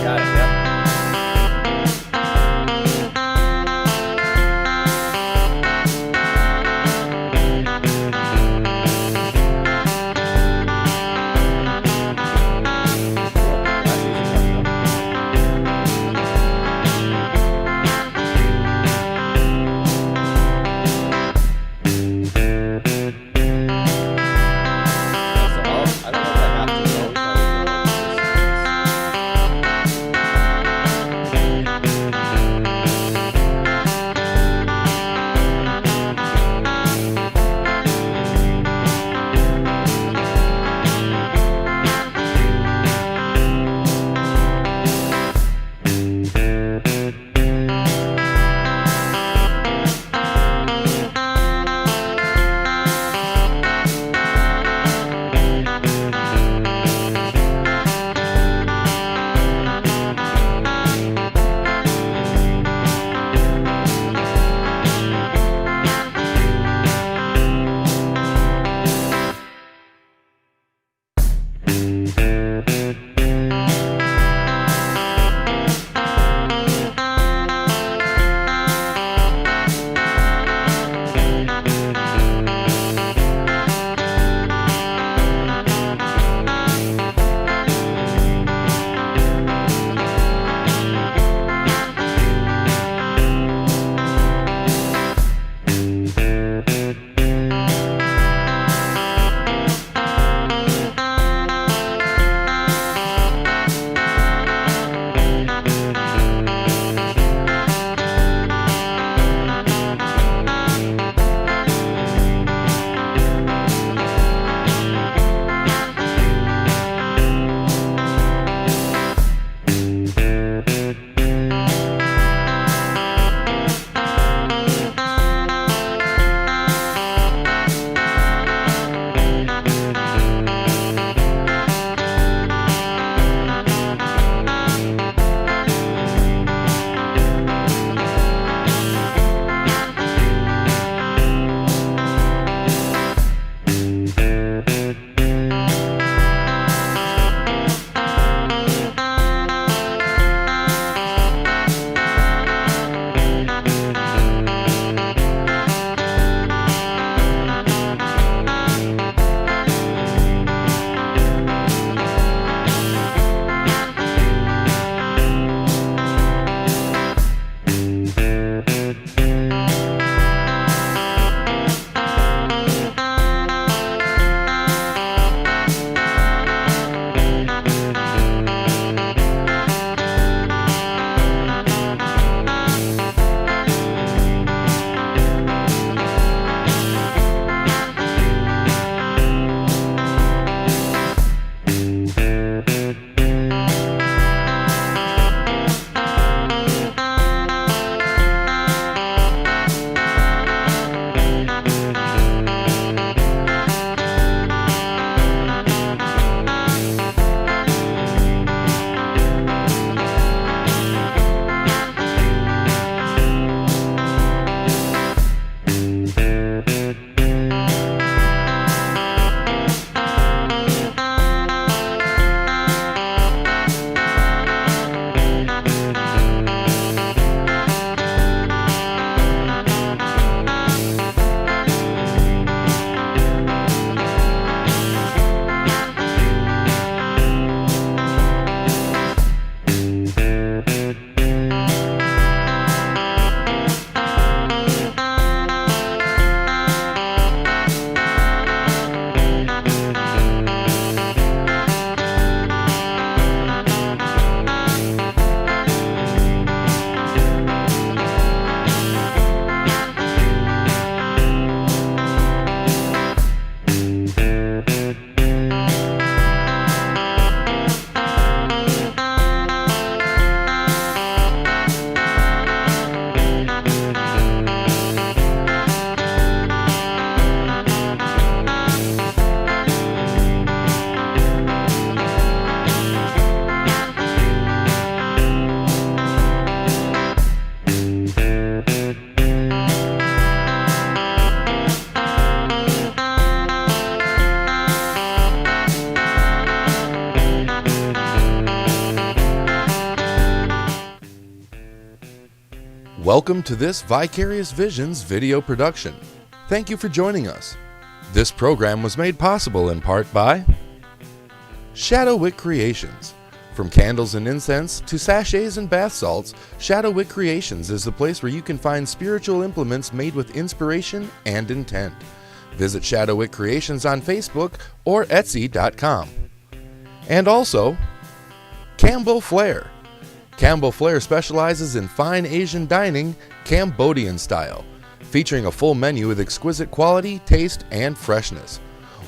got it. Yep. That's easy enough, though. So I don't know if I have to. Always let it go. Welcome to this Vicarious Visions video production. Thank you for joining us. This program was made possible in part by Shadowwick Creations. From candles and incense to sachets and bath salts, Shadowwick Creations is the place where you can find spiritual implements made with inspiration and intent. Visit Shadowwick Creations on Facebook or Etsy.com. And also, Campbell Flair. Campbell Flair specializes in fine Asian dining, Cambodian style, featuring a full menu with exquisite quality, taste, and freshness.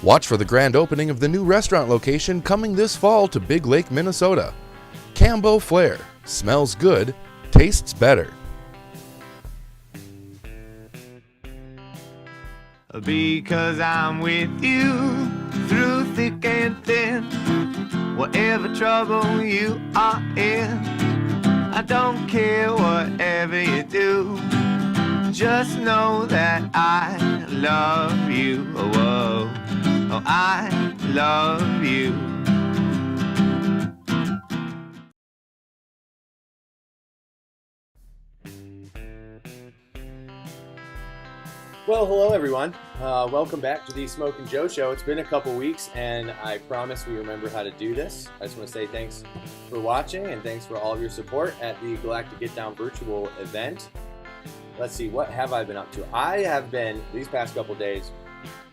Watch for the grand opening of the new restaurant location coming this fall to Big Lake, Minnesota. Campbell Flair. Smells good, tastes better. Because I'm with you through thick and thin, whatever trouble you are in. I don't care whatever you do, just know that I love you. Oh, oh, oh, I love you. Well, hello everyone. Welcome back to the Smokin Joe Show. It's been a couple weeks, and I promise we remember how to do this. I just want to say thanks for watching, and thanks for all of your support at the Galactic Get Down virtual event. Let's see, what have I been up to? I have been, these past couple days,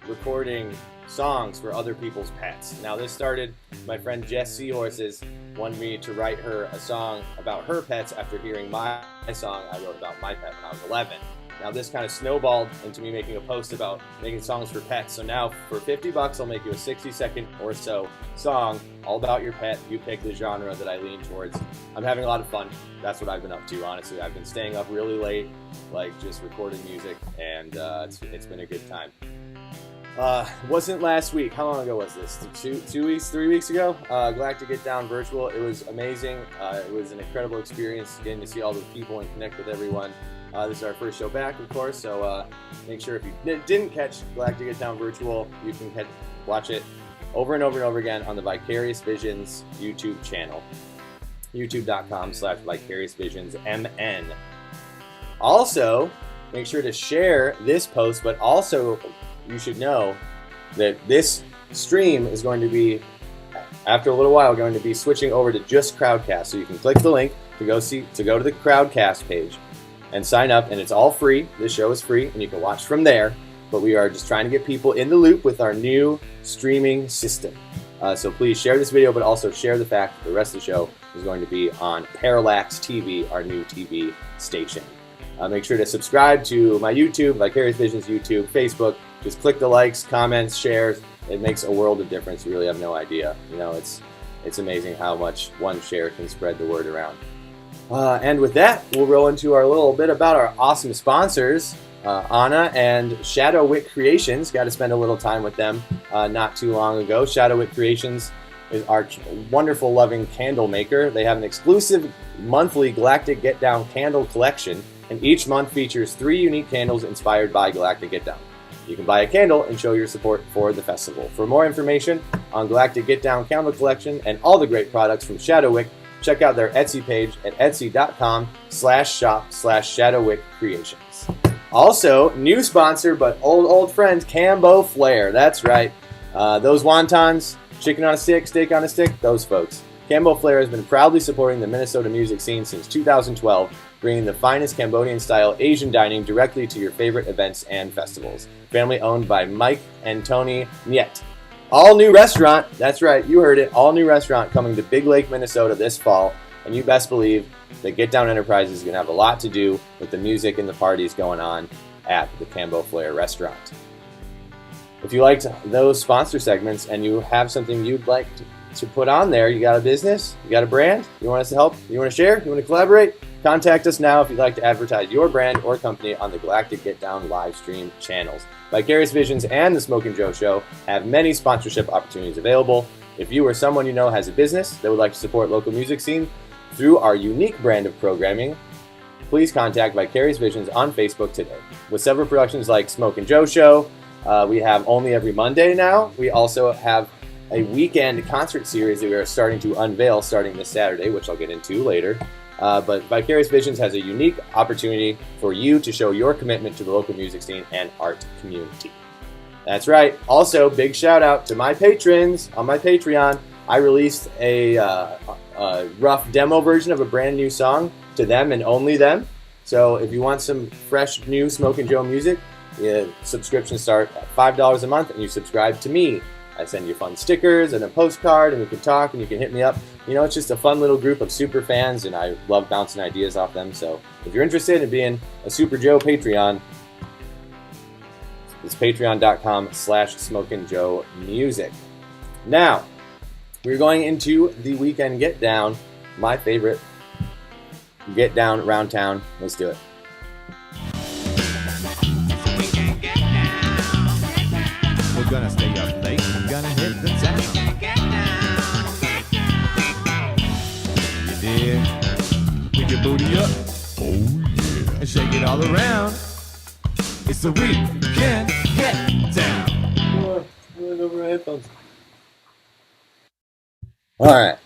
recording songs for other people's pets. Now this started, my friend Jess Seahorses wanted me to write her a song about her pets after hearing my song I wrote about my pet when I was 11. Now this kind of snowballed into me making a post about making songs for pets. So now for $50, I'll make you a 60-second or so song all about your pet. You pick the genre that I lean towards. I'm having a lot of fun. That's what I've been up to, honestly. I've been staying up really late, like just recording music, and it's been a good time. Wasn't last week. How long ago was this? 2 weeks, 3 weeks ago? Galactic Get Down virtual. It was amazing. It was an incredible experience getting to see all the people and connect with everyone. This is our first show back, of course, so make sure if you didn't catch Galactic Get Down virtual, you can watch it over and over and over again on the Vicarious Visions YouTube channel. youtube.com/vicariousvisionsmn. Also, make sure to share this post, but also you should know that this stream is going to be, after a little while, going to be switching over to just Crowdcast. So you can click the link to go to the Crowdcast page and sign up, and it's all free. This show is free, and you can watch from there. But we are just trying to get people in the loop with our new streaming system. So please share this video, but also share the fact that the rest of the show is going to be on Parallax TV, our new TV station. Make sure to subscribe to my YouTube, Vicarious Visions YouTube, Facebook. Just click the likes, comments, shares. It makes a world of difference. You really have no idea. You know, it's amazing how much one share can spread the word around. And with that, we'll roll into our little bit about our awesome sponsors, Anna and Shadowwick Creations. Got to spend a little time with them not too long ago. Shadowwick Creations is our wonderful, loving candle maker. They have an exclusive monthly Galactic Get Down candle collection, and each month features 3 unique candles inspired by Galactic Get Down. You can buy a candle and show your support for the festival. For more information on Galactic Get Down candle collection and all the great products from Shadowwick, check out their Etsy page at etsy.com/shop/Shadowwick Creations. Also, new sponsor, but old friend, Campbell Flair. That's right. Those wontons, chicken on a stick, steak on a stick, those folks. Campbell Flair has been proudly supporting the Minnesota music scene since 2012, bringing the finest Cambodian-style Asian dining directly to your favorite events and festivals. Family owned by Mike and Tony Niet. All new restaurant, that's right, you heard it, all new restaurant coming to Big Lake, Minnesota this fall, and you best believe that Get Down Enterprises is going to have a lot to do with the music and the parties going on at the Campbell Flair restaurant. If you liked those sponsor segments and you have something you'd like to put on there, you got a business, you got a brand, you want us to help, you want to share, you want to collaborate, contact us now if you'd like to advertise your brand or company on the Galactic Get Down live stream channels. Vicarious Visions and the Smokin Joe Show have many sponsorship opportunities available. If you or someone you know has a business that would like to support local music scene through our unique brand of programming, please contact Vicarious Visions on Facebook today. With several productions like Smokin Joe Show, we have Only Every Monday now. We also have a weekend concert series that we are starting to unveil starting this Saturday, which I'll get into later. But Vicarious Visions has a unique opportunity for you to show your commitment to the local music scene and art community. That's right. Also, big shout out to my patrons on my Patreon. I released a rough demo version of a brand new song to them and only them. So if you want some fresh new Smokin' Joe music, subscriptions start at $5 a month and you subscribe to me. I send you fun stickers and a postcard and we can talk and you can hit me up. You know, it's just a fun little group of super fans and I love bouncing ideas off them. So if you're interested in being a Super Joe Patreon, it's patreon.com/SmokinJoeMusic. Now, we're going into the weekend get down, my favorite get down around town. Let's do it. We're gonna stay up late, we're gonna hit the town. You dig? Pick your booty up, oh yeah, and shake it all around. It's the weekend get down. All right.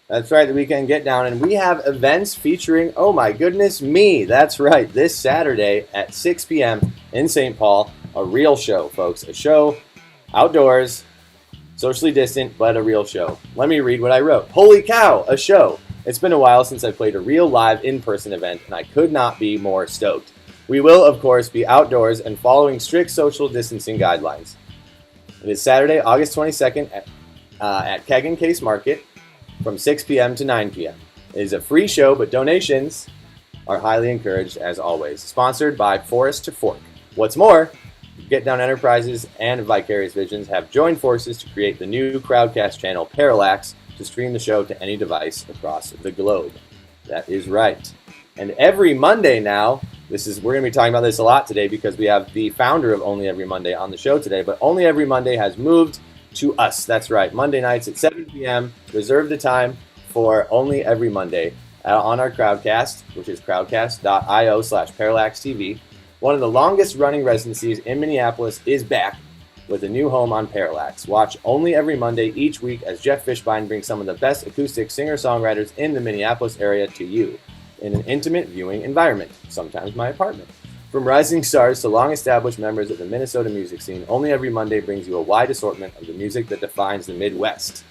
That's right, the weekend get down, and we have events featuring, oh my goodness me, that's right, this Saturday at 6 p.m. in St. Paul, a real show, folks. A show outdoors, socially distant, but a real show. Let me read what I wrote. Holy cow, a show. It's been a while since I played a real live in-person event, and I could not be more stoked. We will, of course, be outdoors and following strict social distancing guidelines. It is Saturday, August 22nd at Keg and Case Market from 6 p.m. to 9 p.m. It is a free show, but donations are highly encouraged, as always. Sponsored by Forest to Fork. What's more, Get Down Enterprises and Vicarious Visions have joined forces to create the new Crowdcast channel Parallax to stream the show to any device across the globe. That is right. And every Monday now, we're going to be talking about this a lot today because we have the founder of Only Every Monday on the show today, but Only Every Monday has moved to us. That's right. Monday nights at 7 p.m. Reserve the time for Only Every Monday on our Crowdcast, which is crowdcast.io/parallaxtv. One of the longest running residencies in Minneapolis is back with a new home on Parallax. Watch Only Every Monday each week as Jeff Fishbein brings some of the best acoustic singer-songwriters in the Minneapolis area to you in an intimate viewing environment, sometimes my apartment. From rising stars to long-established members of the Minnesota music scene, Only Every Monday brings you a wide assortment of the music that defines the Midwest.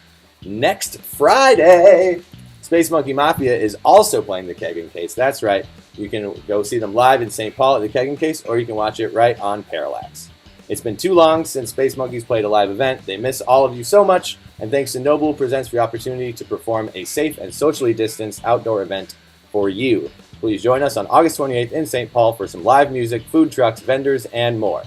Next Friday, Space Monkey Mafia is also playing the Keg and Case. That's right. You can go see them live in St. Paul at the Keg and Case, or you can watch it right on Parallax. It's been too long since Space Monkeys played a live event. They miss all of you so much, and thanks to Noble presents the opportunity to perform a safe and socially distanced outdoor event for you. Please join us on August 28th in St. Paul for some live music, food trucks, vendors, and more.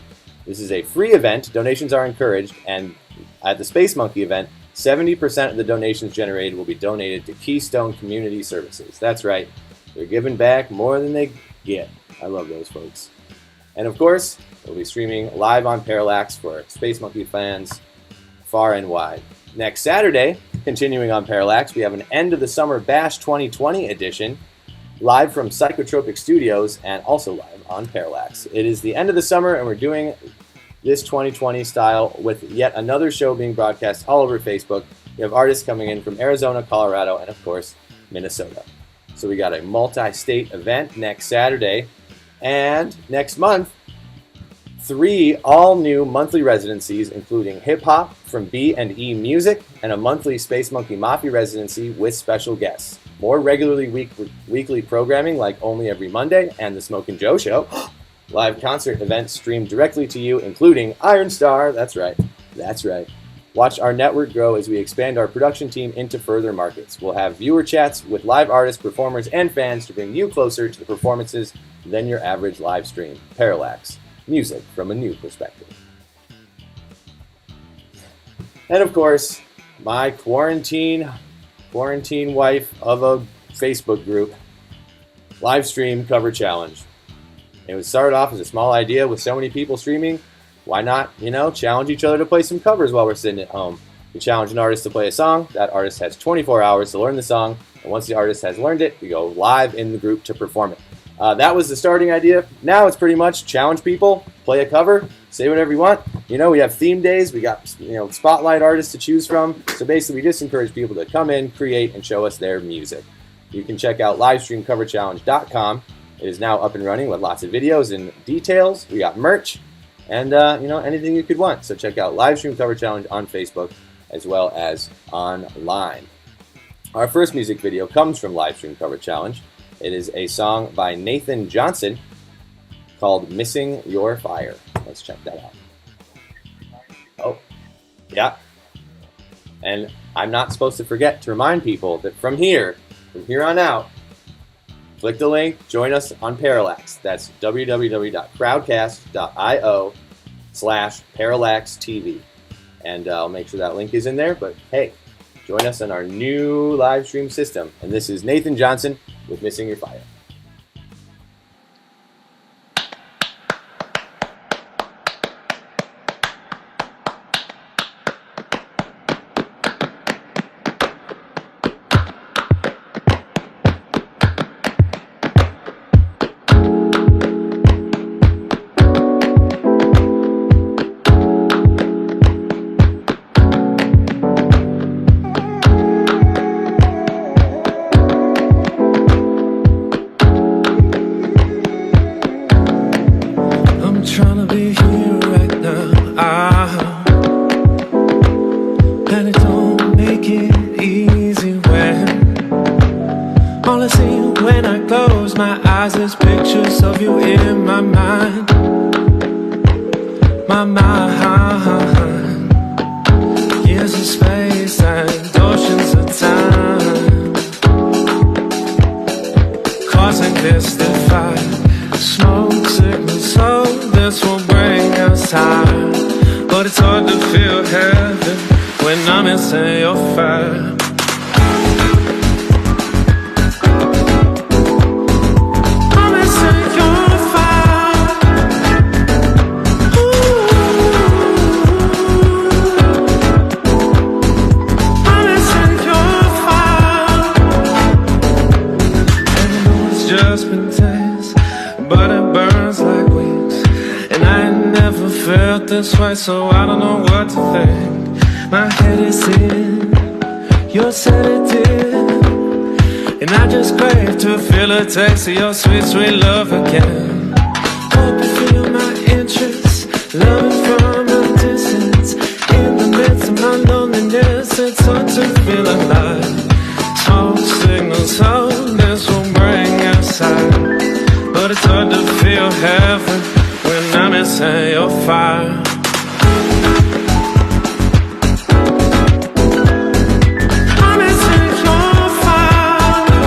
This is a free event. Donations are encouraged, and at the Space Monkey event, 70% of the donations generated will be donated to Keystone Community Services. That's right. They're giving back more than they get. I love those folks. And of course, we'll be streaming live on Parallax for Space Monkey fans far and wide. Next Saturday, continuing on Parallax, we have an End of the Summer Bash 2020 edition, live from Psychotropic Studios and also live on Parallax. It is the end of the summer and we're doing this 2020 style with yet another show being broadcast all over Facebook. We have artists coming in from Arizona, Colorado, and of course, Minnesota. So we got a multi-state event next Saturday, and next month, 3 all-new monthly residencies, including hip-hop from B&E Music and a monthly Space Monkey Mafia residency with special guests. More regularly weekly programming like Only Every Monday and the Smokin' Joe Show. Live concert events streamed directly to you, including Iron Star. That's right. Watch our network grow as we expand our production team into further markets. We'll have viewer chats with live artists, performers, and fans to bring you closer to the performances than your average live stream. Parallax. Music from a new perspective. And of course, my quarantine wife of a Facebook group, live stream cover challenge. It was started off as a small idea with so many people streaming. Why not, challenge each other to play some covers while we're sitting at home? We challenge an artist to play a song. That artist has 24 hours to learn the song. And once the artist has learned it, we go live in the group to perform it. That was the starting idea. Now it's pretty much challenge people, play a cover, say whatever you want. We have theme days. We got, spotlight artists to choose from. So basically, we just encourage people to come in, create, and show us their music. you can check out livestreamcoverchallenge.com. It is now up and running with lots of videos and details. We got merch and anything you could want. So check out Livestream Cover Challenge on Facebook as well as online. Our first music video comes from Livestream Cover Challenge. It is a song by Nathan Johnson called Missing Your Fire. Let's check that out. Oh, yeah. And I'm not supposed to forget to remind people that from here on out, click the link, join us on Parallax. That's www.crowdcast.io/ParallaxTV. And I'll make sure that link is in there. But hey, join us on our new live stream system. And this is Nathan Johnson with Missing Your Fire. Trying to be here right now, and it don't make it easy when all I see when I close my eyes is pictures of you in my mind, my mind. Years of space and oceans of time, causing this divide. Smoke signals, so this will bring us high. But it's hard to feel heaven when I'm missing your fire. I'm missing your fire. Ooh. I'm missing your fire. And I know it's just been days, but it burns like weeks, and I ain't never felt this way, so I don't know what to think. My head is in your sedative, and I just crave to feel a taste of your sweet, sweet love again. Hope you feel my interest, loving from a distance. In the midst of my loneliness, it's hard to feel alive. Smoke signals, oh, this will bring us out. But it's hard to feel heaven when I'm missing your fire. I'm missing your fire.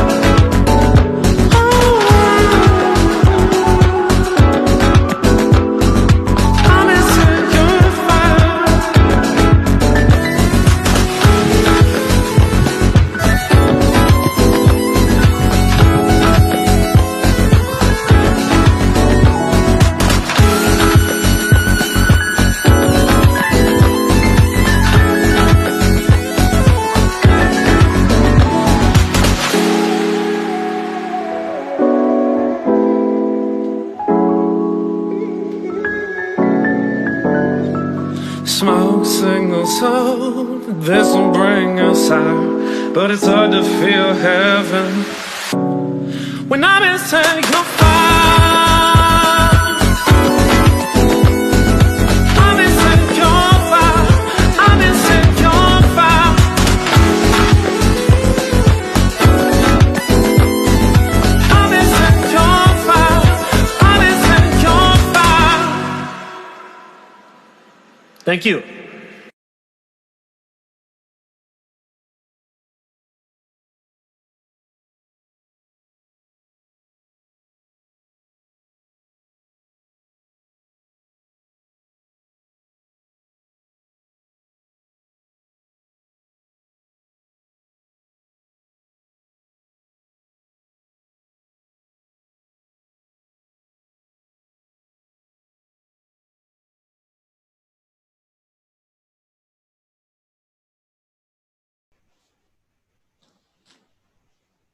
Oh, I'm missing your fire. Smoke signals, oh, this will bring us out. But it's hard to feel heaven when I'm missing your fire. I'm missing your fire. I'm missing your fire. I'm missing your fire. I'm missing your fire. Thank you.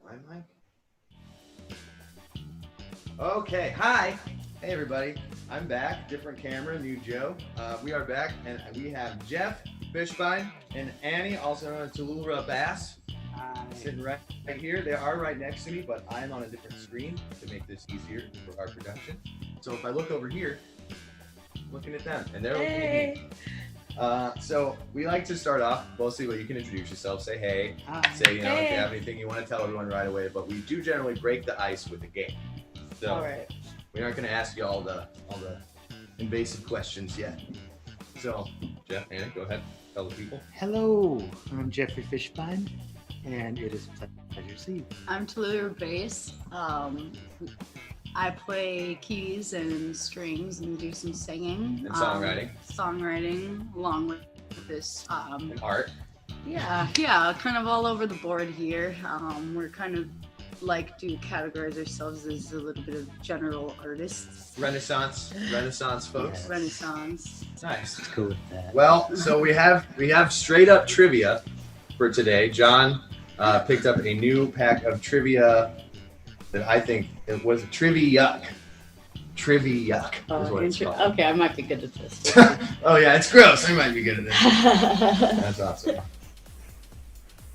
My mic? Okay, hi. Hey everybody, I'm back. Different camera, new Joe. We are back and we have Jeff Fishbein and Annie, also known as Tallulah Bass. sitting right here. They are right next to me, but I'm on a different screen to make this easier for our production. So if I look over here, I'm looking at them, and they're looking at me. So we like to start off mostly where you can introduce yourself, say hey, say if you have anything you want to tell everyone right away. But we do generally break the ice with a game. So All right. we aren't going to ask you all the invasive questions yet. So Jeff, Anna, go ahead, tell the people. Hello, I'm Jeffrey Fishbein, and it is a pleasure to see you. I'm Taylor Bass. I play keys and strings and do some singing. And songwriting. Songwriting, along with this. And art. Yeah, kind of all over the board here. We're kind of like to categorize ourselves as a little bit of general artists. Renaissance folks. Yes. Renaissance. Nice. Let's go with that. Well, so we have straight up trivia for today. John picked up a new pack of trivia that I think it was Trivia Yuck. Is what it's called. Okay, I might be good at this. Oh yeah, it's gross. I might be good at this. That's awesome.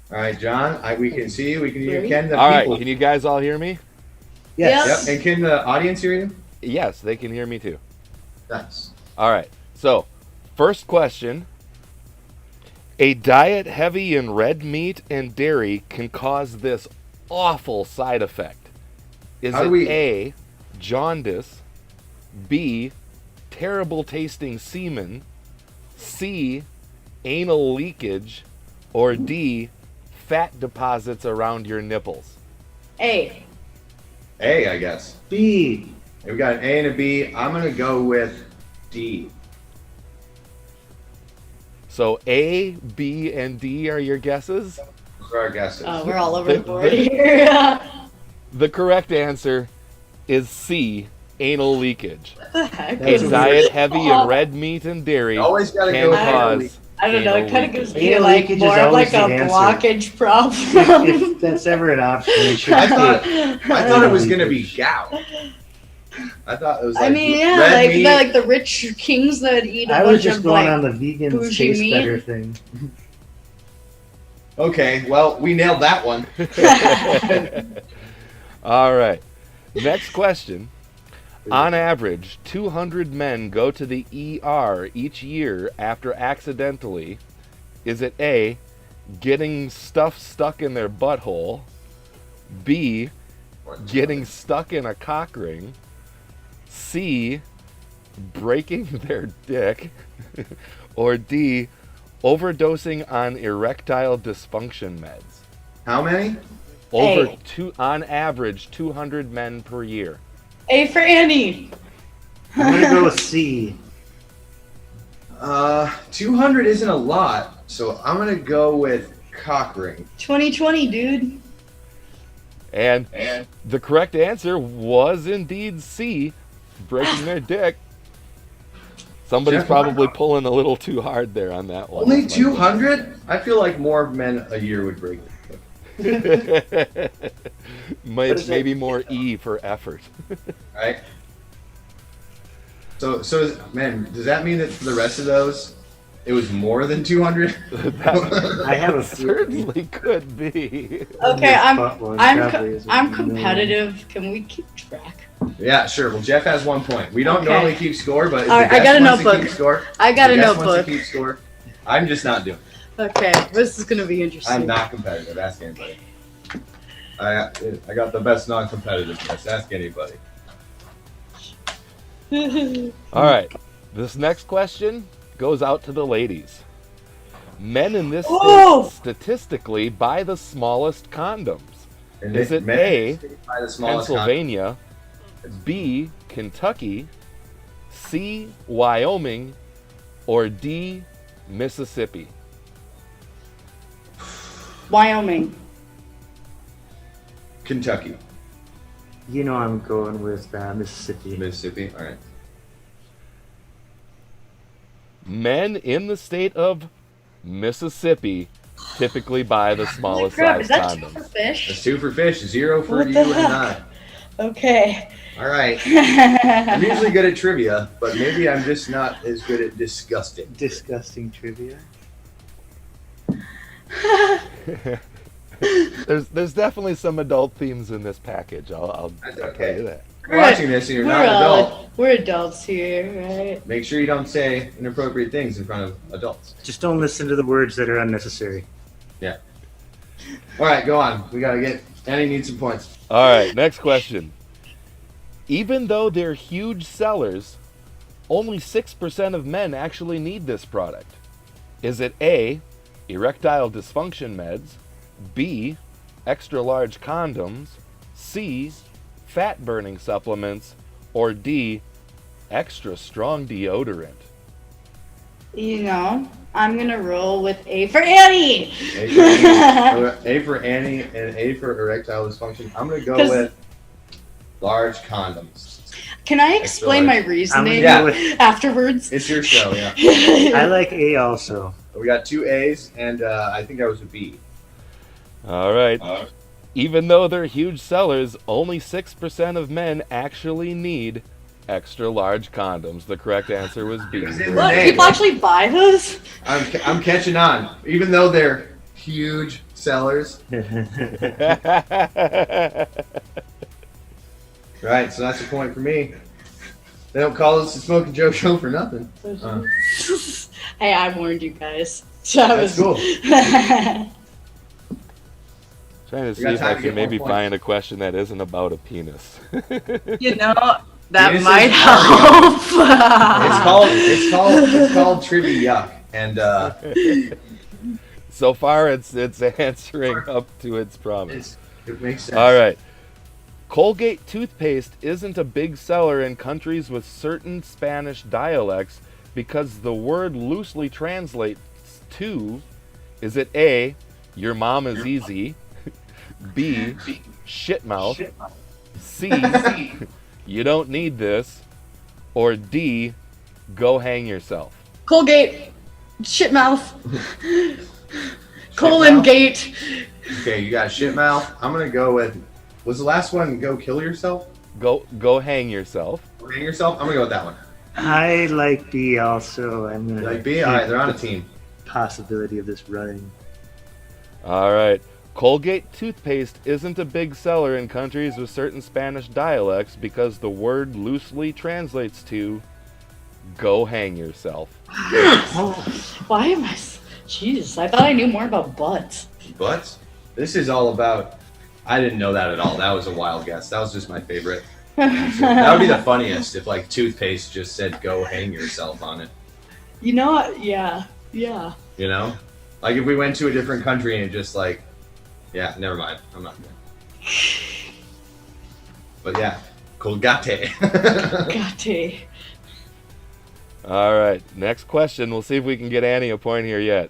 All right, John, we can see you. We can hear you. Can the All right, people? can you guys all hear me? Yes. Yep. And can the audience hear you? Yes, they can hear me too. Nice. All right, so first question. A diet heavy in red meat and dairy can cause this awful side effect. Is How it do we- A, jaundice, B, terrible tasting semen, C, anal leakage, or D, fat deposits around your nipples? A. A, I guess. B. We got an A and a B. I'm gonna go with D. So A, B, and D are your guesses? Those are our guesses. Oh, we're all over the board here. The correct answer is C, anal leakage. What the heck? That's A a diet weird- heavy in red meat and dairy You always gotta can go with anal cause I don't know. It anal kind of leakage. gives me Anal like leakage is more of like always a the answer. blockage problem. If that's ever an option, it should I be. thought it was gonna be gout. I thought it was. Like I mean, yeah, red like meat. like the rich kings that eat a I bunch was just of going like. on the vegan bougie taste meat. better thing. Okay, well, we nailed that one. All right. Next question. On average, 200 men go to the ER each year after accidentally, is it A, getting stuff stuck in their butthole, B, getting stuck in a cock ring, C, breaking their dick, or D, overdosing on erectile dysfunction meds? How many? On average, 200 men per year. A for Annie. I'm gonna go with C. 200 isn't a lot, so I'm gonna go with cock ring. 2020, dude. And the correct answer was indeed C, breaking their dick. Somebody's Jeff, probably pulling a little too hard there on that one. Only 200? I feel like more men a year would break it. Maybe more E for effort. Right? So man, does that mean that for the rest of those, it was more than 200? I have a feeling. Certainly could be. Okay, Probably is what I'm we know. competitive. Can we keep track? Yeah, sure. Well, Jeff has 1 point. We don't Okay. normally keep score, but if All the right, I guest got a wants to notebook. keep score, I got the a guest wants notebook. to keep score. I'm just not doing it. Okay, this is gonna be interesting. I'm not competitive. Ask anybody. I got the best non-competitiveness. Ask anybody. All right. This next question goes out to the ladies. Men in this Oh! state statistically buy the smallest condoms. And Is it men A, by the smallest Pennsylvania, B, Kentucky, C, Wyoming, or D, Mississippi? Wyoming. Kentucky, You know I'm going with Mississippi. Mississippi. All right. Men in the state of Mississippi typically buy the Holy smallest crap, is size that two for condoms. That's fish? 2 for fish, 0 for What you the and heck? I. Okay. All right. I'm usually good at trivia, but maybe I'm just not as good at disgusting. Disgusting trivia. There's definitely some adult themes in this package. I'll That's tell okay. you that. You're watching this and you're not an adult. We're adults here, right? Make sure you don't say inappropriate things in front of adults. Just don't listen to the words that are unnecessary. Yeah. All right, go on. We gotta get. Annie needs some points. All right, next question. Even though they're huge sellers, only 6% of men actually need this product. Is it A, erectile dysfunction meds, B, extra large condoms, C, fat burning supplements, or D, extra strong deodorant? You know, I'm gonna roll with A for Annie. A for Annie and A for erectile dysfunction. I'm gonna go 'Cause- with large condoms. Can I explain my large. reasoning gonna go with- afterwards? It's your show, yeah. I like A also. We got 2 A's and I think that was a B. All right. Even though they're huge sellers, only 6% of men actually need extra large condoms. The correct answer was B. What? People actually buy those? I'm catching on. Even though they're huge sellers. Right, so that's a point for me. They don't call us the Smokin' Joe Show for nothing. Hey, I warned you guys. That's cool. Trying to see got if time I to can get more maybe points. find a question that isn't about a penis. You know, that Penises might are- help. It's called Trivia Yuck. And So far, it's answering up to its promise. it makes sense. All right. Colgate toothpaste isn't a big seller in countries with certain Spanish dialects because the word loosely translates to, is it A, your mom is easy, B, shit mouth, C, you don't need this, or D, go hang yourself? Colgate, shitmouth, colon gate. Okay, you got shit mouth. I'm gonna go with. Was the last one go kill yourself? Go hang yourself. Or hang yourself? I'm gonna go with that one. I like B also. I'm gonna Like B? Alright, they're on a team. possibility of this running. All right. Colgate toothpaste isn't a big seller in countries with certain Spanish dialects because the word loosely translates to go hang yourself. Why am I? Jesus, I thought I knew more about butts. But this is all about. I didn't know that at all. That was a wild guess. That was just my favorite. That would be the funniest if like toothpaste just said "go hang yourself" on it. You know what? Yeah. You know, like if we went to a different country and it just like, yeah, never mind. I'm not good. But yeah, Colgate. Gotcha. All right. Next question. We'll see if we can get Annie a point here yet.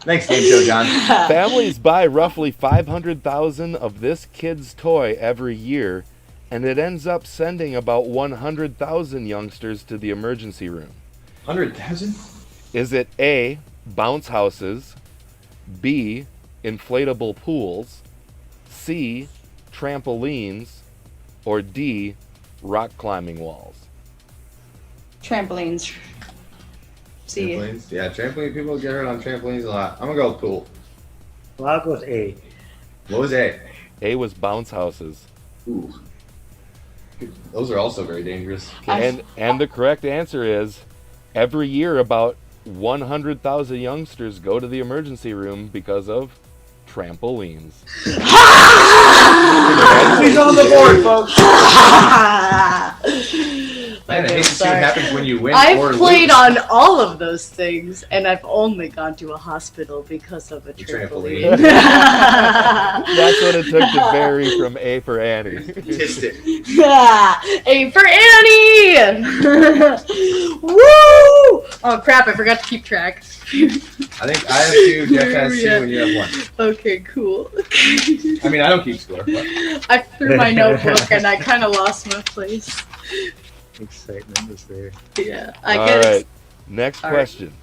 Thanks, Game Show John. Families buy roughly 500,000 of this kid's toy every year, and it ends up sending about 100,000 youngsters to the emergency room. 100,000? Is it A, bounce houses, B, inflatable pools, C, trampolines, or D, rock climbing walls? Trampolines. See. Trampolines? Yeah, trampoline people get hurt on trampolines a lot. I'm gonna go with pool. Well, I'll go with A. What was A? A was bounce houses. Ooh. Those are also very dangerous. And the correct answer is, every year about 100,000 youngsters go to the emergency room because of trampolines. He's on the board, folks. Man, I hate to see what happens when you win or I've lose. played on all of those things, and I've only gone to a hospital because of a Trampoline. trampoline. That's what it took to vary from A for Annie. Statistic. A for Annie! Woo! Oh crap, I forgot to keep track. I think I have 2, Jeff has 2, and you have 1. Okay, cool. I mean, I don't keep score. But I threw my notebook and I kind of lost my place. Excitement was there. Yeah, I All guess. right, next All right. question.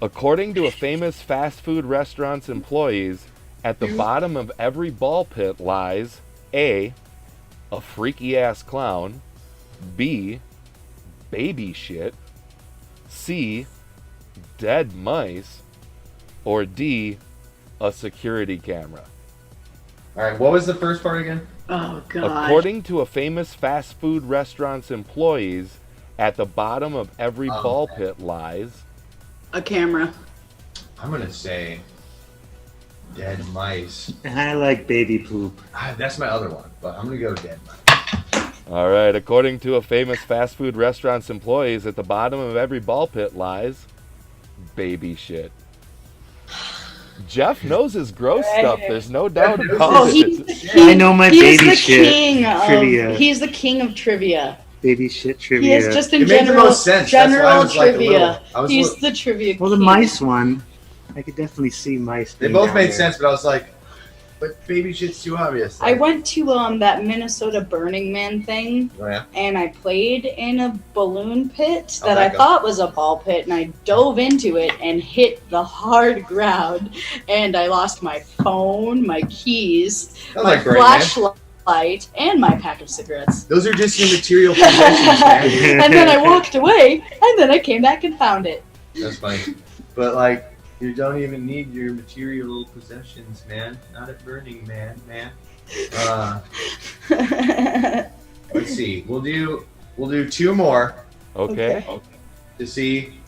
According to a famous fast food restaurant's employees, at the bottom of every ball pit lies A, a freaky ass clown, B, baby shit, C, dead mice, or D, a security camera. All right, what was the first part again? Oh god. According to a famous fast food restaurant's employees, at the bottom of every ball pit lies A camera. I'm gonna say dead mice. And I like baby poop. That's my other one, but I'm gonna go dead mice. All right, according to a famous fast food restaurant's employees, at the bottom of every ball pit lies baby shit. Jeff knows his gross stuff. There's no doubt about Oh, it. he's the king. I know my He's baby the shit king trivia. He's the king of trivia. Baby shit He trivia. is just in It made the general, most sense. That's why I general was like a trivia. little- I was a He's little- the trivia Well, the king. mice one, I could definitely see mice. They being both down made there. sense, but I was like, but baby shit's too obvious. I went to that Minnesota Burning Man thing, Oh, yeah? and I played in a balloon pit How'd that that I go? thought was a ball pit, and I dove into it and hit the hard ground, and I lost my phone, my keys, That was my like Burning Man. flashlight, and my pack of cigarettes. Those are just your material possessions, man. And then I walked away, and then I came back and found it. That's funny. But like, you don't even need your material possessions, man. Not at Burning Man, man. Let's see. We'll do two more Okay. to see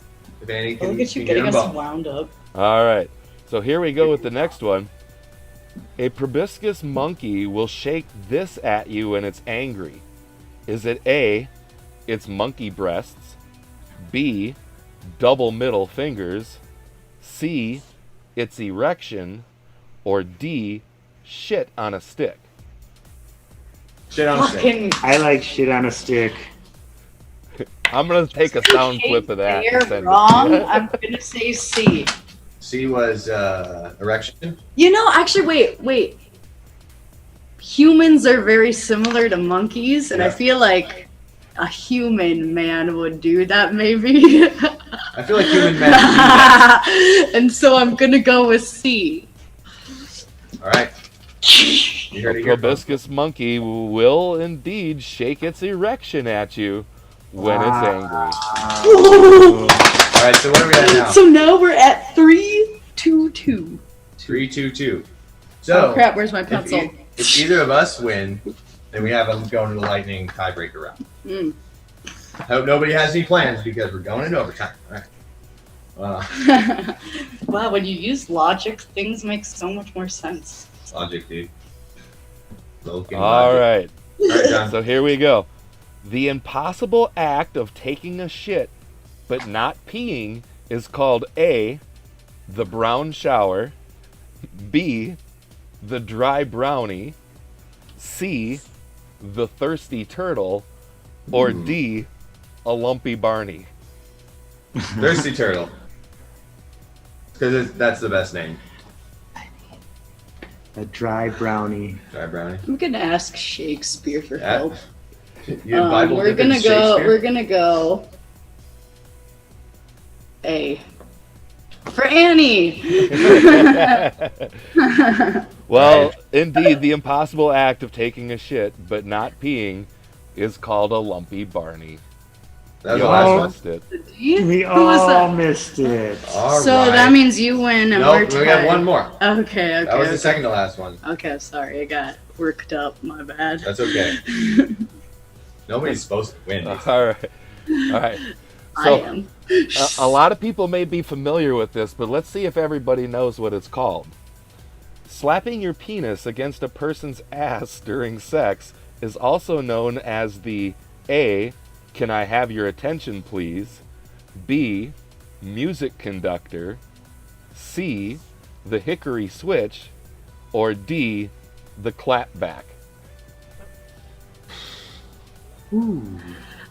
if Annie can, Look at you can get getting them us both. wound up. All right. So here we go with the next one. A proboscis monkey will shake this at you when it's angry. Is it A, its monkey breasts, B, double middle fingers, C, its erection, or D, shit on a stick? Shit on a stick. Fucking I like shit on a stick. I'm going to take a sound clip of that. and They're send it to wrong. you. I'm gonna say C. C was erection. You know, actually, wait. Humans are very similar to monkeys, and I Yeah. feel like a human man would do that, maybe. I feel like human men do that. And so I'm gonna go with C. All right. You heard A it here, folks. proboscis monkey will indeed shake its erection at you when it's angry. All right. So what are we at now? So now we're at 3-2-2. 3-2-2. So Oh crap! Where's my if, pencil? if either of us win, then we have them going to the lightning tiebreaker round. Mm. I hope nobody has any plans because we're going into overtime. All right. Wow, when you use logic, things make so much more sense. Logic, dude. Logan All logic. right. All right, John. So here we go. The impossible act of taking a shit but not peeing is called A, the brown shower, B, the dry brownie, C, the thirsty turtle, or D, a lumpy Barney. Thirsty Turtle. Because that's the best name. A dry brownie. Dry brownie. I'm gonna ask Shakespeare for Yeah. help. You have Bible We're dipping gonna go. Shakespeare? We're gonna go. A. For Annie. Well, indeed, the impossible act of taking a shit but not peeing is called a lumpy Barney. That was You the last all one. missed it. We Who was all that? missed it. All So right. that means you win and No, we're we got tied. one more. Okay. That was Okay. the second to last one. Okay. Sorry, I got worked up. My bad. That's okay. Nobody's supposed to win. All right. All right. I So, am. a lot of people may be familiar with this, but let's see if everybody knows what it's called. Slapping your penis against a person's ass during sex is also known as the A, can I have your attention please? B, music conductor, C, the hickory switch, or D, the clapback. Ooh.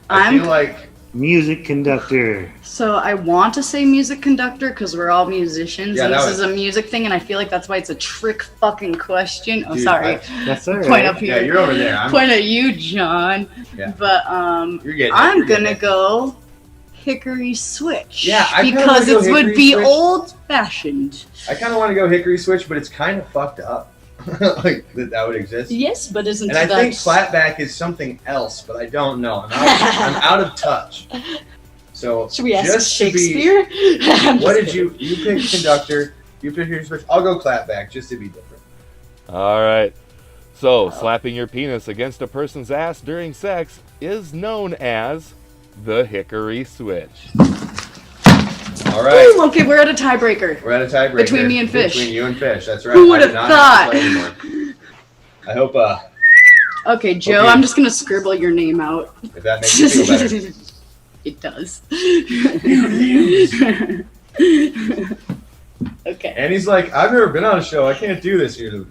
I I'm feel like Music conductor. So I want to say music conductor because we're all musicians Yeah, and that this was- is a music thing, and I feel like that's why it's a trick fucking question. Oh, Dude, sorry. That's all Point right. up here. yeah, you're over there. I'm, Point at you, John. Yeah. But you're getting it, I'm you're getting gonna it. go hickory switch. Yeah, I kinda because wanna go it would hickory be switch. old fashioned. I kind of want to go hickory switch, but it's kind of fucked up. Like that would exist. Yes, but isn't And I that think flatback is something else, but I don't know. I'm out of touch. So Should we ask just to be- Shakespeare? I'm What just did you picked conductor? You fish your fish. I'll go clap back just to be different. All right. So, slapping your penis against a person's ass during sex is known as the hickory switch. All right. Ooh, okay, we're at a tiebreaker. We're at a tiebreaker. Between me and Fish. Between you and Fish, that's right. Who would I have do not thought? to play anymore. I hope Okay, Joe, Okay. I'm just gonna scribble your name out. if that makes you feel better. It does. Okay. And he's like, I've never been on a show. I can't do this. You're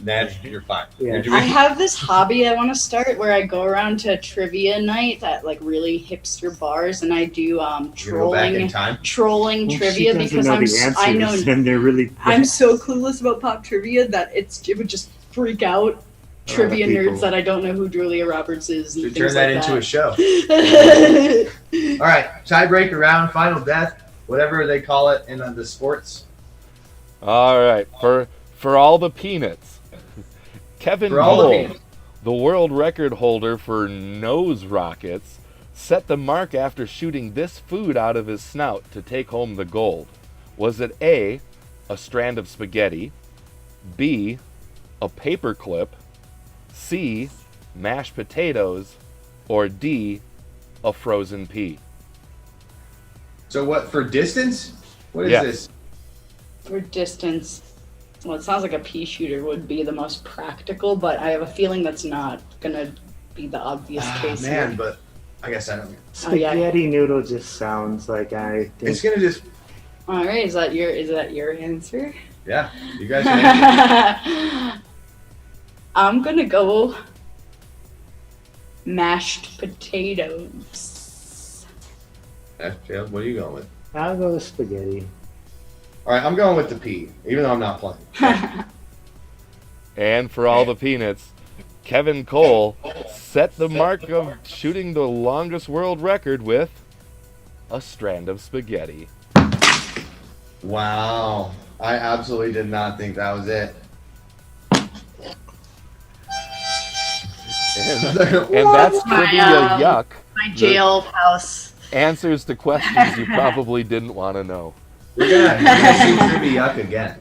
fine. Yeah. You're I have this hobby I want to start where I go around to trivia night at like really hipster bars, and I do you go back in trolling time. trolling Well, trivia she doesn't because know I'm the I know answers, and they're really. I'm so clueless about pop trivia that it would just freak out trivia people. nerds that I don't know who Julia Roberts is. And Should things turn that like into a show. a All right, tiebreaker round, final death, whatever they call it in the sports. All right. For all the peanuts, Kevin For all the Cole, peanuts. the world record holder for nose rockets, set the mark after shooting this food out of his snout to take home the gold. Was it A, a strand of spaghetti, B, a paper clip, C, mashed potatoes, or D, a frozen pea? So what, for distance? What is Yes. this? For distance. Well, it sounds like a pea shooter would be the most practical, but I have a feeling that's not gonna be the obvious case. Man, here. but I guess I don't. Oh, yeah. Spaghetti noodle just sounds like I think. It's gonna just, All right, is that your answer? yeah, you guys can answer. I'm gonna go mashed potatoes. What are you going with? I'll go with spaghetti. All right, I'm going with the P, even though I'm not playing. And for all the peanuts, Kevin Cole set the mark of shooting the longest world record with a strand of spaghetti. Wow, I absolutely did not think that was it. And that's My, trivia yuck. My jailhouse. Answers to questions you probably didn't want to know. We're gonna see Trivia Yuck again.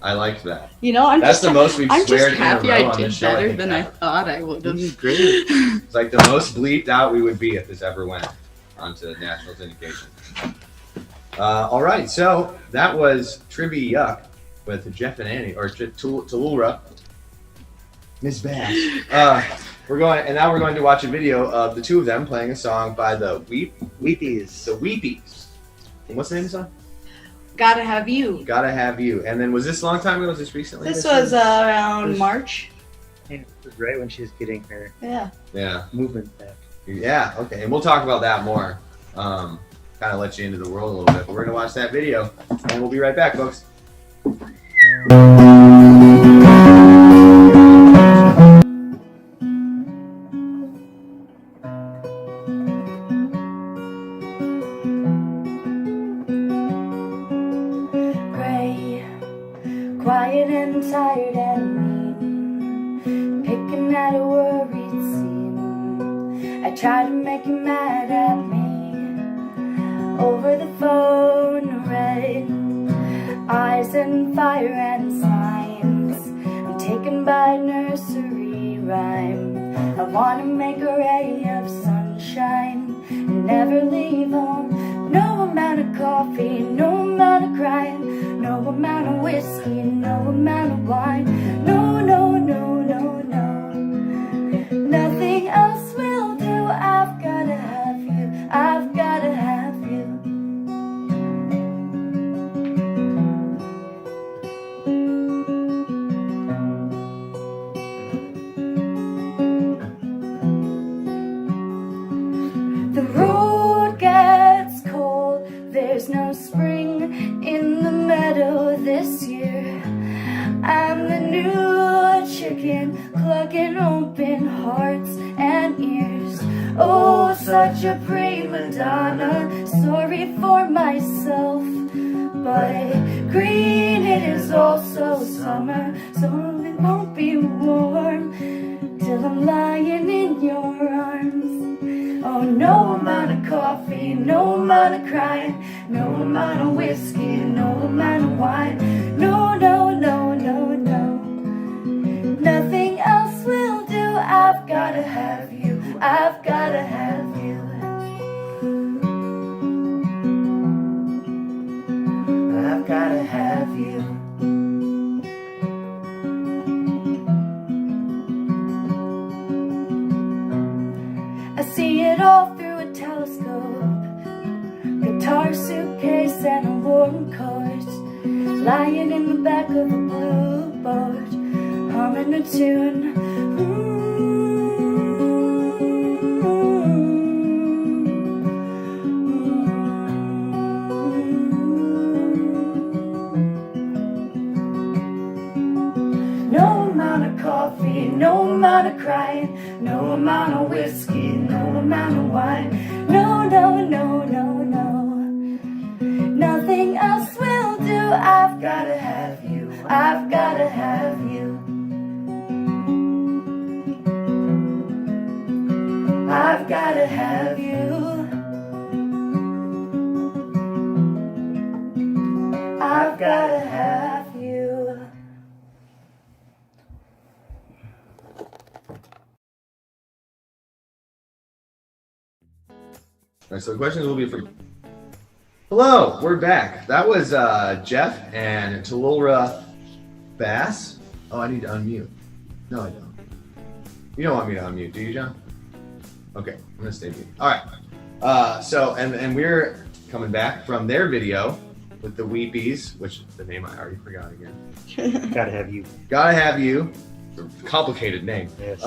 I liked that. You know, That's the most we've I'm sweared just in a happy row I on did this show, I better think, than I ever. thought I would have. This is great. It's like the most bleeped out we would be if this ever went onto national syndication. All right, so that was Trivia Yuck with Jeff and Annie, or Tallulah, Miss Bass. We're now going to watch a video of the two of them playing a song by the Weepies. The Weepies. And what's the name of the song? Gotta have you. Gotta Have You. And then was this a long time ago? Was this recently? This was around This- March. Yeah, it was right when she was getting her Yeah. Yeah. movement back. Yeah, okay. And we'll talk about that more. Kind of let you into the world a little bit. But we're going to watch that video. And we'll be right back, folks. Gray, quiet and tired and mean, picking at a worried scene. I try to make you mad at me over the phone, red eyes and fire and signs. I'm taken by nursery rhyme. I wanna make a ray of sunshine and never leave home. No amount of coffee, no amount of crying, no amount of whiskey, no amount of wine. No, no, no, no, no. Nothing else will do. I've gotta have you. I've gotta have you. The road gets cold, there's no spring in the meadow this year. I'm the new chicken, clucking open hearts and ears. Oh, such a prima donna, sorry for myself. But green, it is also summer, so it won't be warm till I'm lying in your arms. Oh, no amount of coffee, no amount of crying, no amount of whiskey, no amount of wine. No, no, I've gotta have you. I've gotta have you. I've gotta have you. I see it all through a telescope. Guitar, suitcase, and a warm coat, lying in the back of a blue boat, humming a tune. No amount of coffee, no amount of crying, no amount of whiskey, no amount of wine. No, no, no, no, no. Nothing else will do. I've gotta have you. I've gotta have you. I've gotta have you. I've gotta have you. All right, so the questions will be for. Hello, we're back. That was Jeff and Tallulah Bass. Oh, I need to unmute. No, I don't. You don't want me to unmute, do you, John? Okay, I'm gonna stay mute. All right. So we're coming back from their video with the Weepies, which the name I already forgot again. Gotta have you. Gotta have you. Complicated name. Yes.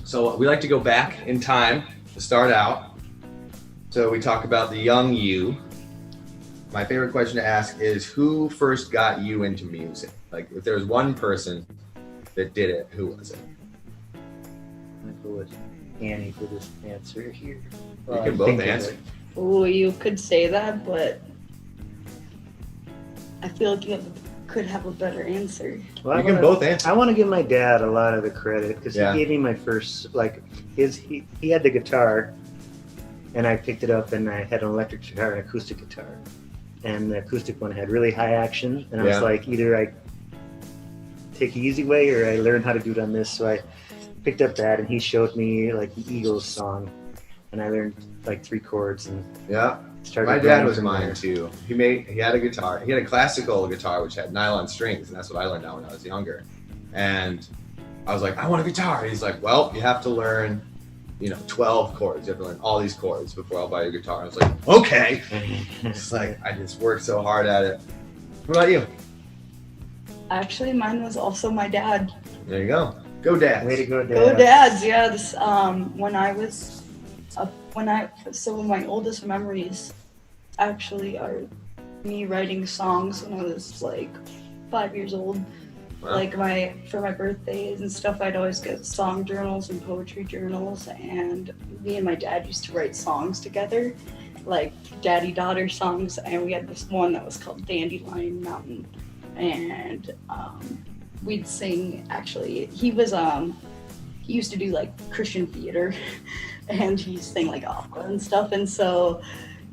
So we like to go back in time to start out. So we talk about the young you. My favorite question to ask is, who first got you into music? Like, if there was one person that did it, who was it? I'm gonna go with Annie for this answer here. You can both answer. Oh, you could say that, but I feel like could have a better answer. Well, You can both answer. I want to give my dad a lot of the credit because Yeah. he gave me my first, like, he had the guitar, and I picked it up, and I had an electric guitar and acoustic guitar. And the acoustic one had really high action, and I Yeah. was like, either I take the easy way or I learn how to do it on this. So I picked up that, and he showed me like the Eagles song, and I learned like 3 chords and Yeah. started. My dad running was from mine there. too. He had a guitar. He had a classical guitar which had nylon strings, and that's what I learned out when I was younger. And I was like, I want a guitar. He's like, well, you have to learn, 12 chords. You have to learn all these chords before I'll buy you a guitar. I was like, okay. It's like I just worked so hard at it. What about you? Actually, mine was also my dad. There you go. Go Dads. Way to go, Dad. Go Dads, yeah. This, so my oldest memories actually are me writing songs when I was like 5 years old. Wow. Like for my birthdays and stuff, I'd always get song journals and poetry journals, and me and my dad used to write songs together, like daddy-daughter songs, and we had this one that was called Dandelion Mountain, and we'd sing. Actually, he used to do like Christian theater, and he sang like opera and stuff, and so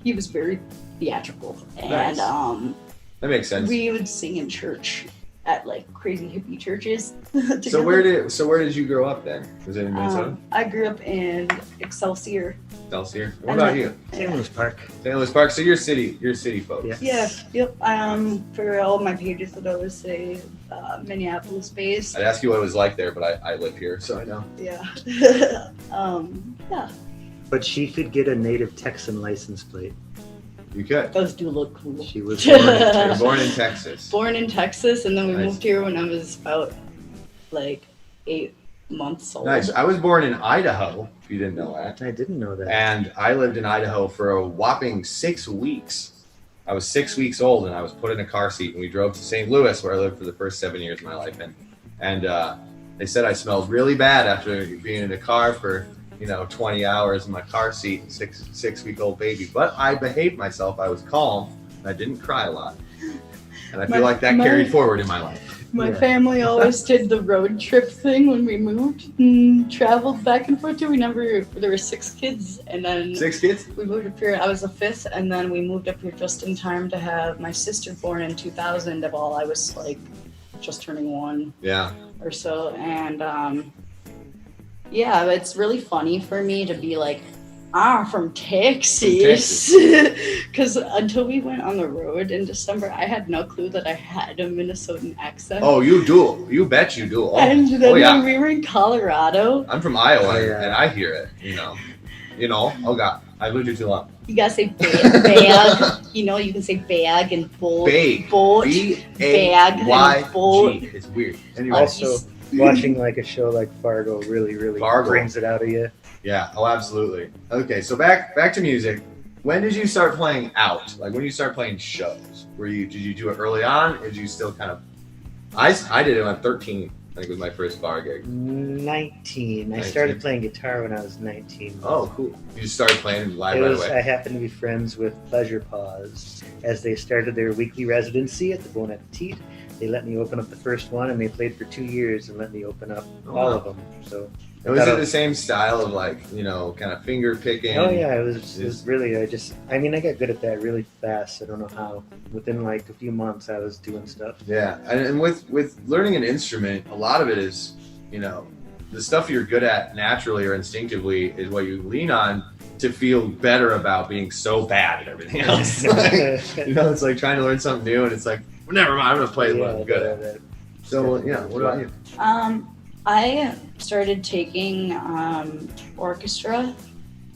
he was very theatrical. Nice. And That makes sense. we would sing in church at like crazy hippie churches. So where did you grow up then? Was it in Minnesota? I grew up in Excelsior. Excelsior. What and about then- you? St. Louis Park. St. Louis Park. So you're city folks. Yeah. Yeah, yep. For all my pages that I always say Minneapolis based. I'd ask you what it was like there, but I live here, so I know. Yeah. Yeah. But she could get a native Texan license plate. You could. Those do look cool. She was born in You're Texas. born in Texas. Born in Texas, and then we Nice. moved here when I was about like 8 months old. Nice. I was born in Idaho, if you didn't know that. I didn't know that. And I lived in Idaho for a whopping 6 weeks. I was 6 weeks old, and I was put in a car seat, and we drove to St. Louis, where I lived for the first 7 years of my life. And they said I smelled really bad after being in a car for 20 hours in my car seat, and six-week-old baby. But I behaved myself. I was calm, and I didn't cry a lot. And I feel like that carried forward in my life. My Yeah. family always did the road trip thing when we moved and traveled back and forth. There were 6 kids, and then 6 kids? we moved up here. I was the 5th, and then we moved up here just in time to have my sister born in 2000 while I was like just turning 1 Yeah. or so. And Yeah, but it's really funny for me to be like, from Texas. Because until we went on the road in December, I had no clue that I had a Minnesotan accent. Oh, you do. You bet you do. Oh, And then yeah. when we were in Colorado, I'm from Iowa, Oh, yeah. and I hear it. You know. Oh God, I lived here too long. you gotta say bag. You know, you can say bag and boat. Bag. Boat. B-A-Y-G. and boat. It's weird. And also, watching like a show like Fargo really Fargo. brings it out of you. Yeah. Oh, absolutely. Okay, so back to music. When did you start playing out? Like when did you start playing shows? Did you do it early on, or did you still kind of? I did it when 13. I think it was my first bar gig. 19. I started playing guitar when I was 19. Oh, cool. You just started playing live It right was, away. I happened to be friends with Pleasure Paws as they started their weekly residency at the Bon Appetit. They let me open up the first one, and they played for 2 years and let me open up all of them. So. And was it the same style of like, kind of finger picking? Oh yeah, it was really, I got good at that really fast. I don't know how. Within like a few months I was doing stuff. Yeah, and with learning an instrument, a lot of it is, the stuff you're good at naturally or instinctively is what you lean on to feel better about being so bad at everything else. It's like trying to learn something new, and it's like, well, never mind, I'm gonna play what I'm good at. So what about you? I started taking orchestra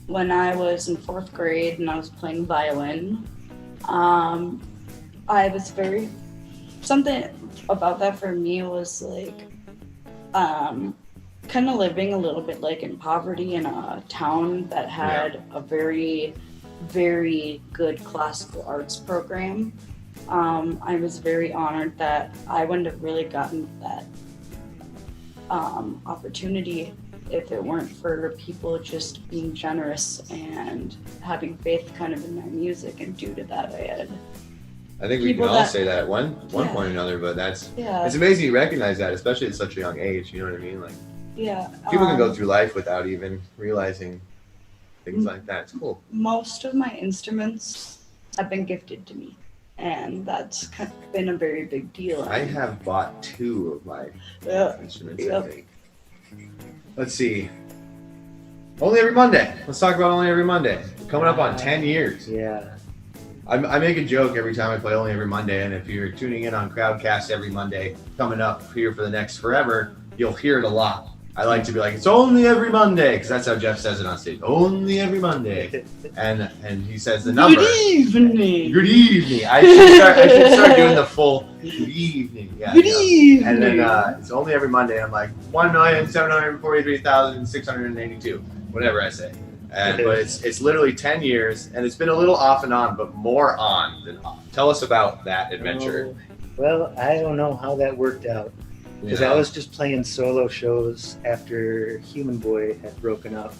when I was in 4th grade, and I was playing violin. Something about that for me was like kind of living a little bit like in poverty in a town that had a very, very good classical arts program. I was very honored that I wouldn't have really gotten that opportunity if it weren't for people just being generous and having faith kind of in my music, and due to that I think we can all say that at one point or another, but it's amazing you recognize that, especially at such a young age. You know what I mean? Like, people can go through life without even realizing things like that. It's cool. Most of my instruments have been gifted to me, and that's been a very big deal. I have bought 2 of my instruments, I think. Let's see. Only Every Monday. Let's talk about Only Every Monday. Coming up on 10 years. Yeah. I make a joke every time I play Only Every Monday, and if you're tuning in on Crowdcast every Monday, coming up here for the next forever, you'll hear it a lot. I like to be like, it's only every Monday, because that's how Jeff says it on stage. Only every Monday. And he says the number. Good evening. Good evening. I should start doing the full good evening. Yeah, Good evening. And then it's only every Monday. I'm like 1,743,682, whatever I say. But it's literally 10 years, and it's been a little off and on, but more on than off. Tell us about that adventure. Well, I don't know how that worked out. Because I was just playing solo shows after Human Boy had broken up,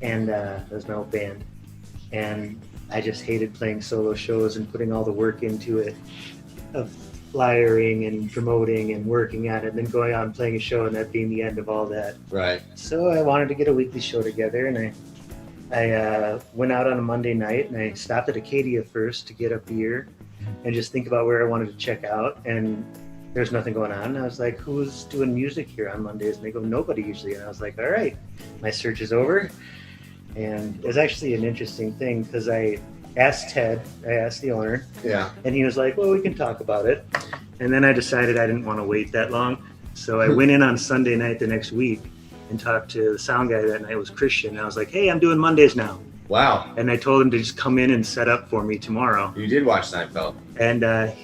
and that was my old band. And I just hated playing solo shows and putting all the work into it of flyering and promoting and working at it, and then going out and playing a show and that being the end of all that. Right. So I wanted to get a weekly show together, and I went out on a Monday night, and I stopped at Acadia first to get a beer and just think about where I wanted to check out, and there's nothing going on. And I was like, who's doing music here on Mondays? And they go, nobody usually. And I was like, all right, my search is over. And it was actually an interesting thing, because I asked the owner, and he was like, well, we can talk about it. And then I decided I didn't want to wait that long. So I went in on Sunday night the next week and talked to the sound guy that night. It was Christian. And I was like, hey, I'm doing Mondays now. Wow. And I told him to just come in and set up for me tomorrow. You did watch Seinfeld. And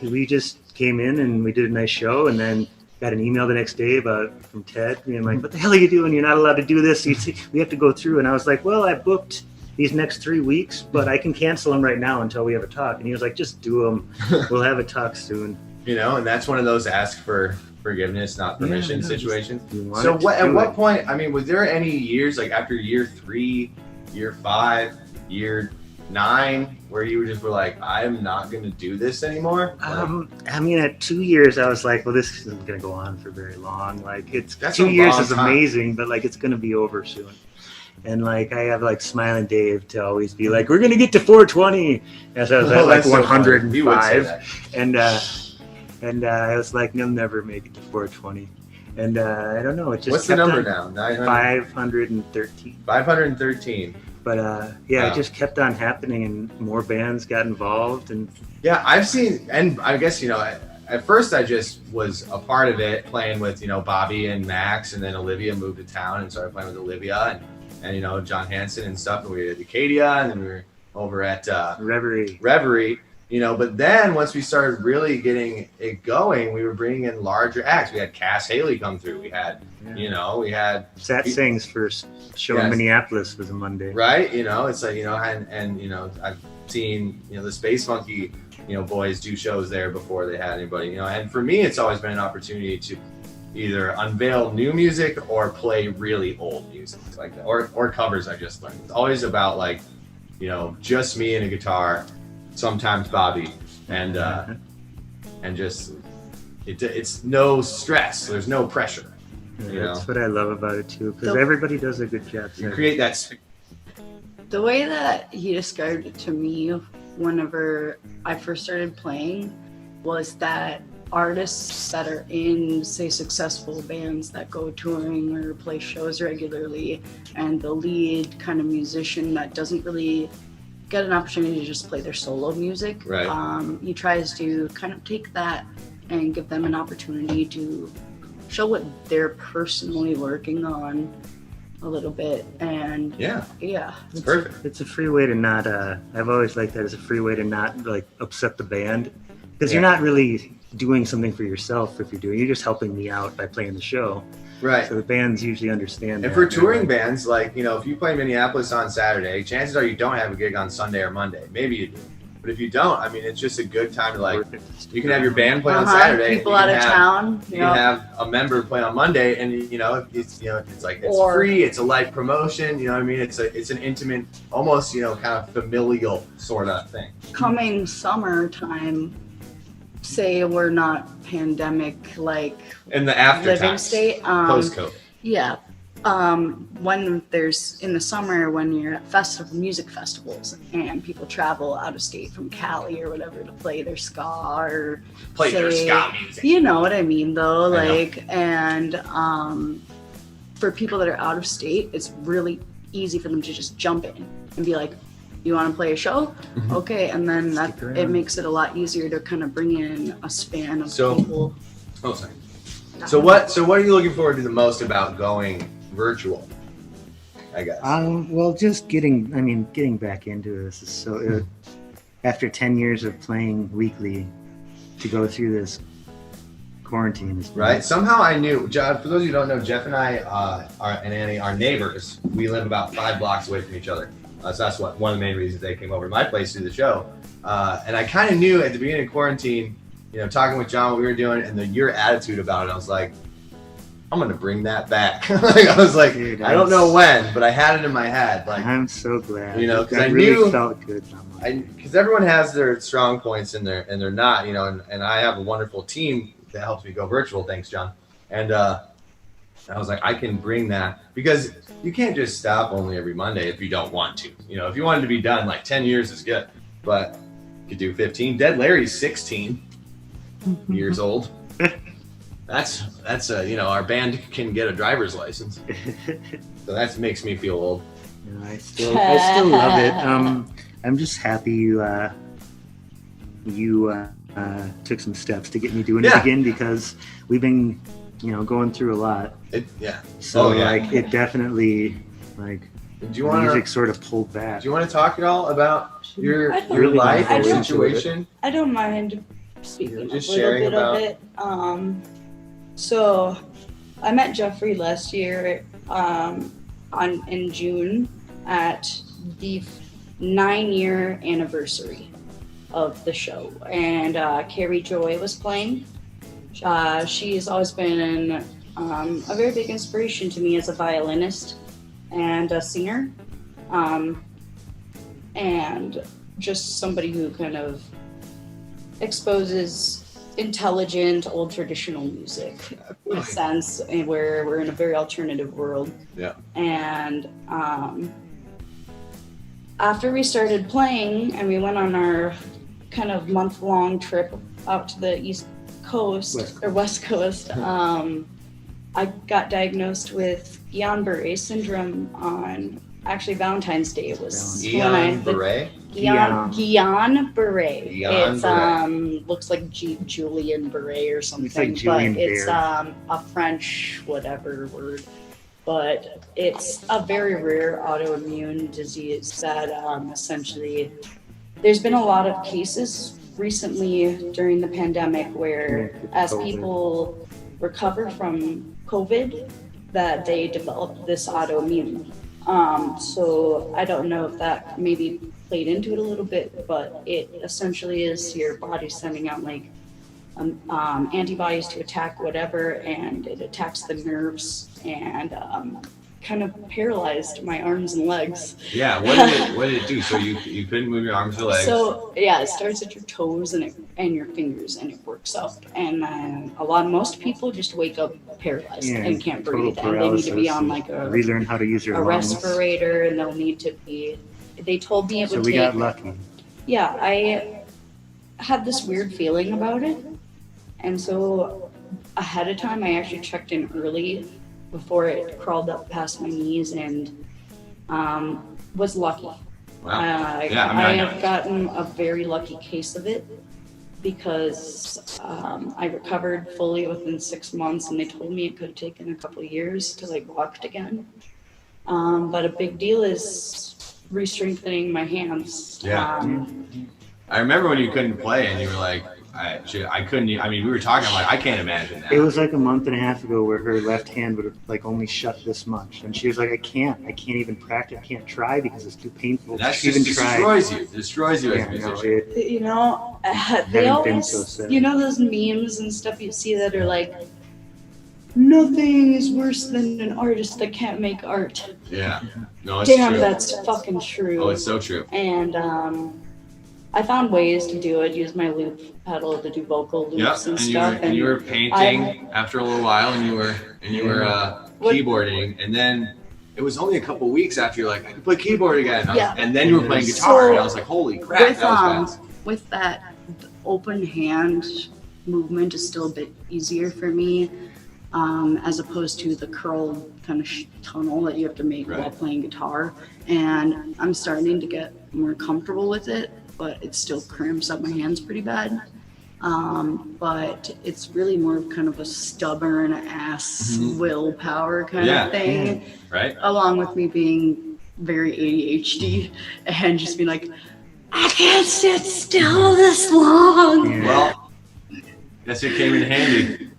we just came in and we did a nice show, and then got an email the next day from Ted being like, what the hell are you doing? You're not allowed to do this. We have to go through. And I was like, well, I booked these next 3 weeks, but I can cancel them right now until we have a talk. And he was like, just do them. We'll have a talk soon. And that's one of those ask for forgiveness, not permission situations. So at what point, was there any years, like after year 3, year 5, year 9, where you were like, I'm not going to do this anymore? At 2 years, I was like, well, this isn't going to go on for very long. Like, That's 2 years is time. amazing, but like, it's going to be over soon. And like, I have like Smiling Dave to always be like, we're going to get to 420. As I was at like 105. And I was like, you'll never make it to 420. And I don't know. It just What's the kept number on- now? 900? 513. 513. But yeah, Wow. it just kept on happening, and more bands got involved. And Yeah, I've seen, and I guess, at first I just was a part of it, playing with, Bobby and Max, and then Olivia moved to town and started playing with Olivia and John Hanson and stuff. And we were at Acadia, and then we were over at Reverie. But then once we started really getting it going, we were bringing in larger acts. We had Cass Haley come through. We had, we had Sat Sing's first show in Yes. Minneapolis was a Monday. right? It's like, and I've seen, the Space Monkey, boys do shows there before they had anybody, and for me, it's always been an opportunity to either unveil new music or play really old music like that, or covers I just learned. It's always about like, just me and a guitar, sometimes Bobby, and just, it's no stress. There's no pressure. That's what I love about it too, because The- everybody does a good job. You create that. The way that he described it to me whenever I first started playing was that artists that are in, say, successful bands that go touring or play shows regularly, and the lead kind of musician that doesn't really get an opportunity to just play their solo music, Right. he tries to kind of take that and give them an opportunity to show what they're personally working on a little bit. And Yeah, yeah, it's perfect. It's a free way to not. I've always liked that as a free way to not like upset the band, because Yeah. you're not really doing something for yourself. If you're just helping me out by playing the show. Right. So the bands usually understand. And that. for They're touring like, bands, like, if you play Minneapolis on Saturday, chances are you don't have a gig on Sunday or Monday. Maybe you do. But if you don't, I mean, it's just a good time to, like, you can have your band play on Saturday. people you out can of have- town, You can have a member play on Monday, and it's like it's Or- free. It's a live promotion. You know what I mean? It's an intimate, almost kind of familial sort of thing. coming summertime, say we're not pandemic like In the after living times, state, post COVID. yeah, when there's in the summer when you're at music festivals and people travel out of state from Cali or whatever to play their ska or Play their say- ska music. You know what I mean, though. I know. Like, and for people that are out of state, it's really easy for them to just jump in and be like, "You want to play a show? Mhm. Okay." And then that Stick around. it makes it a lot easier to kind of bring in a span of So- people. Oh, sorry. So what are you looking forward to the most about going virtual? I guess. Well, just getting back into this is so. After 10 years of playing weekly, to go through this quarantine is Right. Somehow I knew. For those of you who don't know, Jeff and I and Annie are neighbors. We live about 5 blocks away from each other. So that's one of the main reasons they came over to my place to do the show. And I kind of knew at the beginning of quarantine, talking with John what we were doing and your attitude about it, I was like, I'm gonna bring that back. Like, I was like, Dude, I don't know when, but I had it in my head. Like, I'm so glad. 'cause that I really knew- felt good. because everyone has their strong points and they're not, and I have a wonderful team that helps me go virtual. Thanks, John. And I was like, I can bring that, because you can't just stop only every Monday if you don't want to. If you wanted to be done, like 10 years is good, but you could do 15. Dead Larry's 16 years old. That's our band can get a driver's license, so that makes me feel old. I still love it. I'm just happy you took some steps to get me doing it Yeah. again, because we've been going through a lot. Yeah. So Oh, yeah. like it definitely like Do you want to? music sort of pulled back. Do you want to talk at all about your I don't- your life I or don't- situation? I don't mind speaking Just a little sharing bit about- of it. So I met Jeffrey last year in June at the 9-year anniversary of the show, and Carrie Joy was playing. She's always been a very big inspiration to me as a violinist and a singer, and just somebody who kind of exposes intelligent old traditional music in a sense, and where we're in a very alternative world. Yeah. And after we started playing and we went on our kind of month-long trip out to the East Coast West or West Coast, I got diagnosed with Guillain-Barré syndrome on actually Valentine's Day. It was Guillain-Barré? Guillain-Barré. It's Guillain-Barré. looks like Julian Beret or something, like Julian but it's Bear. a French whatever word. But it's a very rare autoimmune disease that essentially there's been a lot of cases recently during the pandemic where as people recover from COVID that they develop this autoimmune. So I don't know if that maybe played into it a little bit, but it essentially is your body sending out like antibodies to attack whatever, and it attacks the nerves and kind of paralyzed my arms and legs. Yeah, what did it do? So you couldn't move your arms or legs? So yeah, it starts at your toes and your fingers, and it works up. And most people just wake up paralyzed and can't breathe, and they need to be on like a relearn how to use your lungs. Respirator, and they'll need to be. They told me it would take. So we take. got lucky. Yeah, I had this weird feeling about it, and so ahead of time, I actually checked in early before it crawled up past my knees, and was lucky. Wow. I have gotten a very lucky case of it because I recovered fully within 6 months, and they told me it could have taken a couple of years to like walk again. But a big deal is re-strengthening my hands. Yeah. I remember when you couldn't play and you were like, I couldn't. I mean, we were talking. I'm like, I can't imagine that. It was like a month and a half ago where her left hand would have like only shut this much, and she was like, I can't even practice. I can't try because it's too painful. That even destroys you. Destroys you as a musician. You know, they always, you know, those memes and stuff you see that are like, nothing is worse than an artist that can't make art. Yeah. No, it's Damn, true. that's fucking true. Oh, it's so true. And I found ways to do it. Use my loop pedal to do vocal loops and stuff. And you were painting after a little while, and you were keyboarding, and then it was only a couple weeks after you're like, I can play keyboard again. And then you were playing guitar, and I was like, holy crap, that was fast. With that, open hand movement is still a bit easier for me, as opposed to the curled kind of tunnel that you have to make while playing guitar. And I'm starting to get more comfortable with it, but it still cramps up my hands pretty bad. But it's really more of kind of a stubborn ass willpower kind of thing. Right. Along with me being very ADHD and just being like, I can't sit still this long. Yeah. Well, guess it came in handy.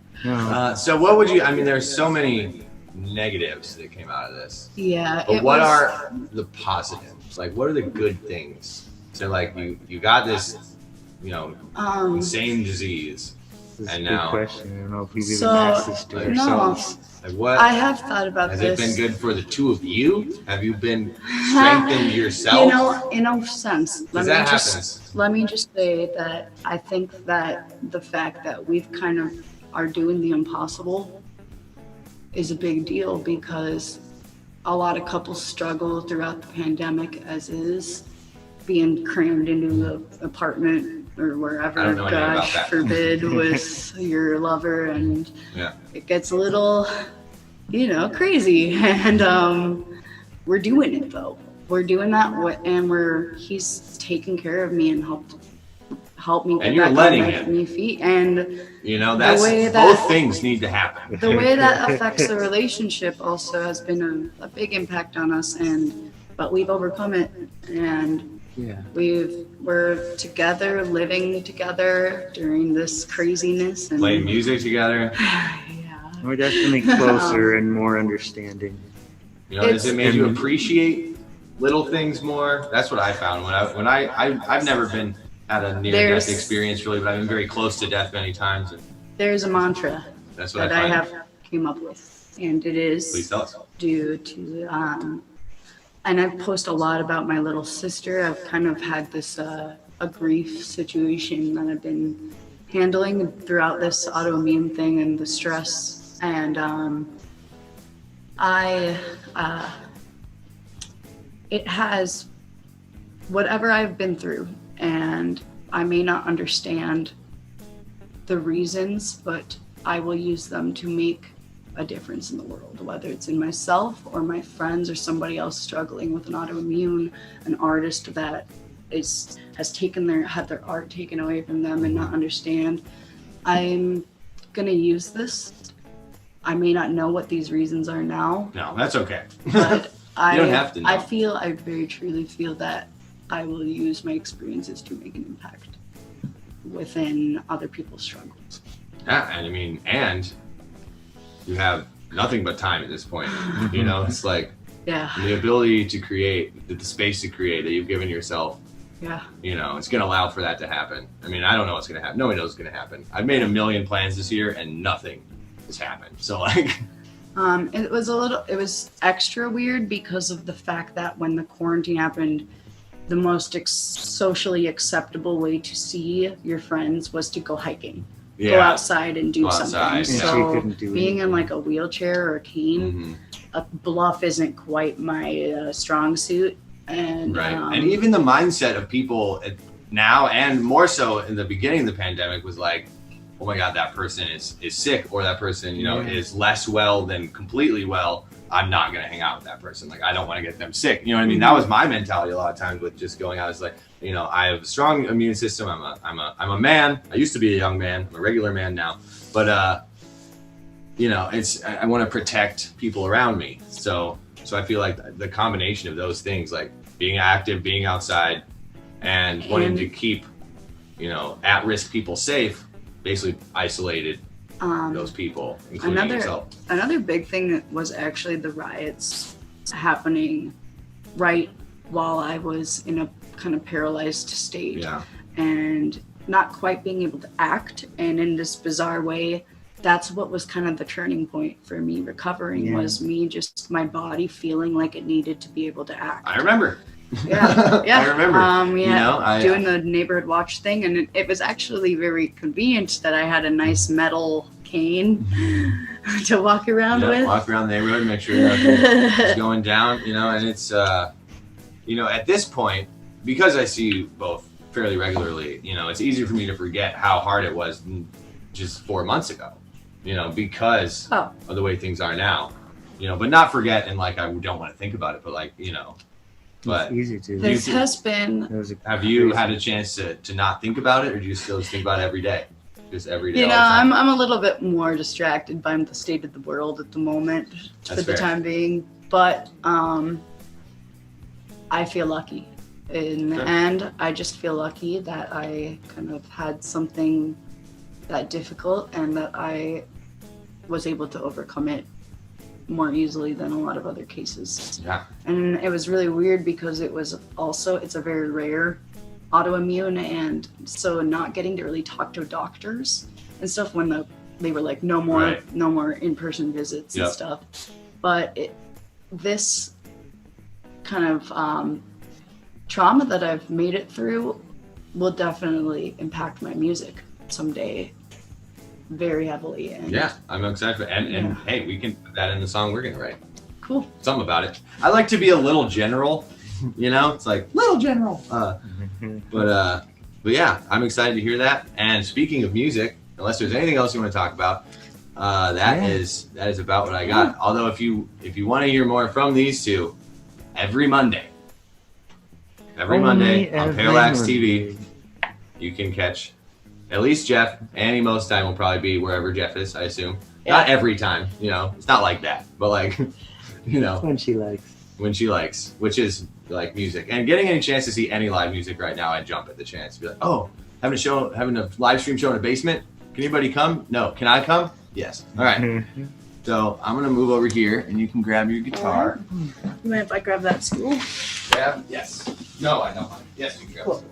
So what would you, I mean, there's so many negatives that came out of this. Yeah. But what are the positives? Like, what are the good things? So like you got this, you know, insane disease, and now. Good question. I don't know if we've even asked this to ourselves. Like what? I have thought about has this. Has it been good for the two of you? Have you been strengthened yourself? You know, in a sense. Let me just say that I think that the fact that we've kind of are doing the impossible is a big deal, because a lot of couples struggle throughout the pandemic as is, being crammed into an apartment or wherever, gosh forbid, with your lover, and it gets a little, you know, crazy. And we're doing it though. We're doing that, and he's taking care of me and helped me get back on my feet. And you know, that's both things need to happen. The way that affects the relationship also has been a big impact on us, but we've overcome it, and we're together, living together during this craziness, and playing music together. We're definitely closer and more understanding. You know, does it make you appreciate little things more? That's what I found when I've never had a near-death experience really, but I've been very close to death many times. And there's a mantra that's what I have came up with, and it is please tell us. Due to and I post a lot about my little sister. I've kind of had this a grief situation that I've been handling throughout this autoimmune thing and the stress, and it has whatever I've been through, and I may not understand the reasons, but I will use them to make a difference in the world, whether it's in myself or my friends or somebody else struggling with an autoimmune, an artist that has had their art taken away from them and not understand. I'm gonna use this. I may not know what these reasons are now, No, that's okay. but You don't have to know. I very truly feel that I will use my experiences to make an impact within other people's struggles. Yeah, and I mean, and you have nothing but time at this point. You know, it's like Yeah, the ability to create, the space to create that you've given yourself. yeah. You know, it's going to allow for that to happen. I mean, I don't know what's going to happen. Nobody knows what's going to happen. I've made a million plans this year and nothing has happened. So like, It was extra weird because of the fact that when the quarantine happened, the most socially acceptable way to see your friends was to go hiking, go yeah. outside and do Go something. outside, yeah. So you So couldn't do being in anything. like a wheelchair or a cane, Mhm. a bluff isn't quite my strong suit. And Right. And even the mindset of people now, and more so in the beginning of the pandemic, was like, oh my God, that person is sick, or that person, you know, Yeah. is less well than completely well. I'm not going to hang out with that person. Like, I don't want to get them sick. You know what I mean? That was my mentality a lot of times with just going out. It's like, you know, I have a strong immune system. I'm a man. I used to be a young man. I'm a regular man now. But, you know, I want to protect people around me. So I feel like the combination of those things, like being active, being outside, and wanting to keep, you know, at-risk people safe, basically isolated those people, including yourself. Another big thing was actually the riots happening right while I was in a kind of paralyzed state. Yeah. And not quite being able to act, and in this bizarre way, that's what was kind of the turning point for me recovering. Yeah. Was me just my body feeling like it needed to be able to act. I remember. Yeah, yeah. I remember. Yeah, You know, doing the neighborhood watch thing, and it was actually very convenient that I had a nice metal cane to walk around with. walk around the neighborhood, make sure nothing is going down, you know, and it's, you know, at this point, because I see you both fairly regularly, you know, it's easier for me to forget how hard it was just 4 months ago, you know, because Oh. of the way things are now, you know, but not forget, and like, I don't want to think about it, but like, you know, but It's easy to. This has been, It was have you had a chance to not think about it, or do you still just think about it every day? Just every day, you all know, the time? I'm a little bit more distracted by the state of the world at the moment for That's the fair. time being, but I feel lucky. In the Sure. end, I just feel lucky that I kind of had something that difficult and that I was able to overcome it more easily than a lot of other cases. Yeah. And it was really weird because it's a very rare autoimmune, and so not getting to really talk to doctors and stuff when they were like no more Right. in-person visits Yep. and stuff. But this kind of trauma that I've made it through will definitely impact my music someday very heavily. And Yeah, I'm excited for it. And Yeah. hey, we can put that in the song we're gonna write. cool. Something about it. I like to be a little general, you know. It's like little general. But yeah, I'm excited to hear that. And speaking of music, unless there's anything else you want to talk about, that is about what I got. Although if you want to hear more from these two, every Monday on Parallax TV, you can catch at least Jeff. Annie most time will probably be wherever Jeff is, I assume. Not every time, you know. It's not like that, but like, you know, when she likes. when she likes, which is like music. And getting any chance to see any live music right now, I jump at the chance to be like, oh, having a live stream show in a basement. Can anybody come? No. Can I come? Yes. All right. So I'm gonna move over here, and you can grab your guitar. You mind if I grab that stool? Grab. Yes. No, I don't mind. Yes, you can grab. Cool.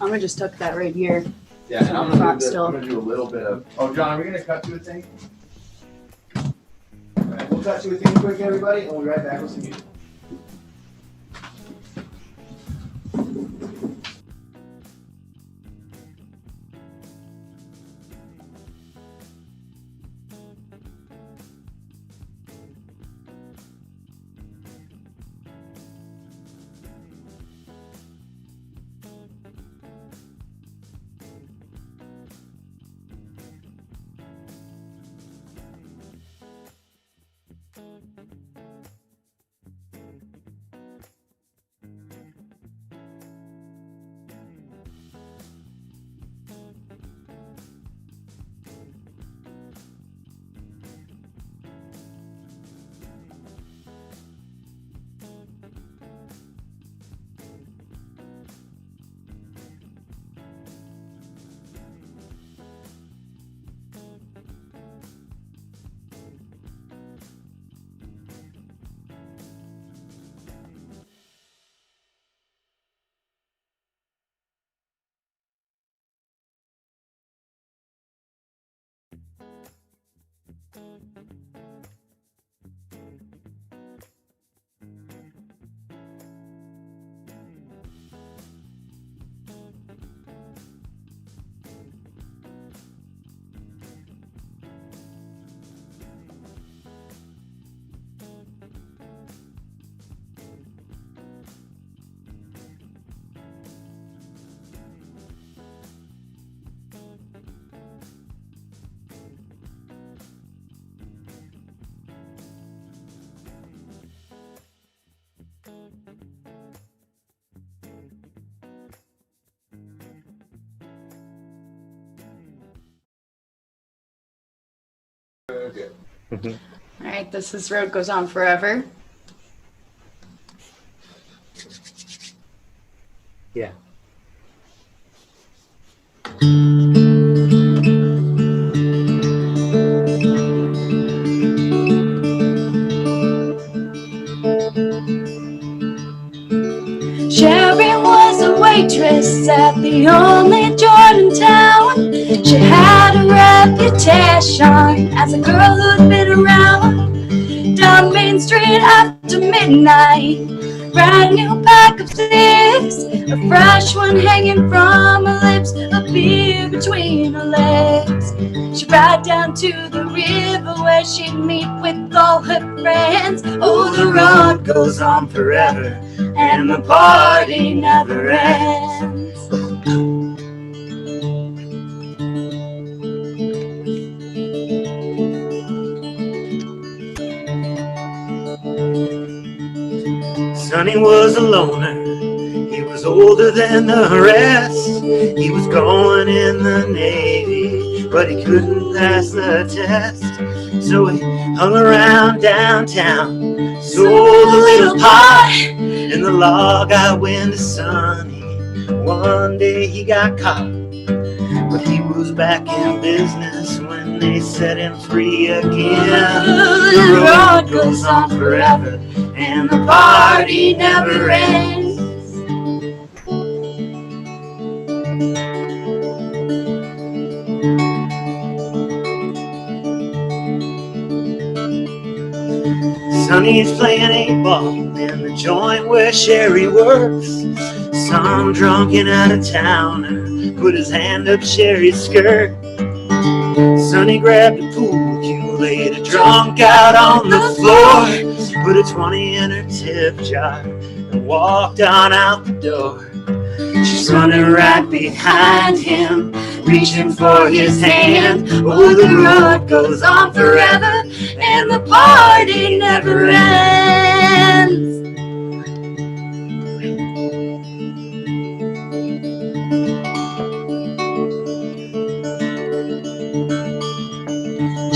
I'm gonna just tuck that right here. Yeah, and I'm gonna, Front do still. I'm gonna do a little bit of. Oh, John, are we gonna cut to a thing? All right, we'll cut to a thing quick, everybody, and we'll be right back with some music. good. All right, this road goes on forever. Yeah. Sherry was a waitress at the only joint in town. She had a reputation as a girl who'd been around. Down Main Street after midnight, brand new pack of sticks, a fresh one hanging from her lips, a beer between her legs. She'd ride down to the river where she'd meet with all her friends. Oh, the road goes on forever, and the party never ends. Sonny was a loner. He was older than the rest. He was going in the Navy, but he couldn't pass the test. So he hung around downtown, sold a little pot in the log I went to Sonny. One day he got caught, but he was back in business when they set him free again. The road goes on forever, and the party never ends. Sonny's playing 8-ball in the joint where Sherry works. Some drunken out-of-towner put his hand up Sherry's skirt. Sonny grabbed a pool cue, laid a drunk out on the floor, put a 20 in her tip jar, and walked on out the door. She's running right behind him, reaching for his hand. Oh, the road goes on forever, and the party never ends.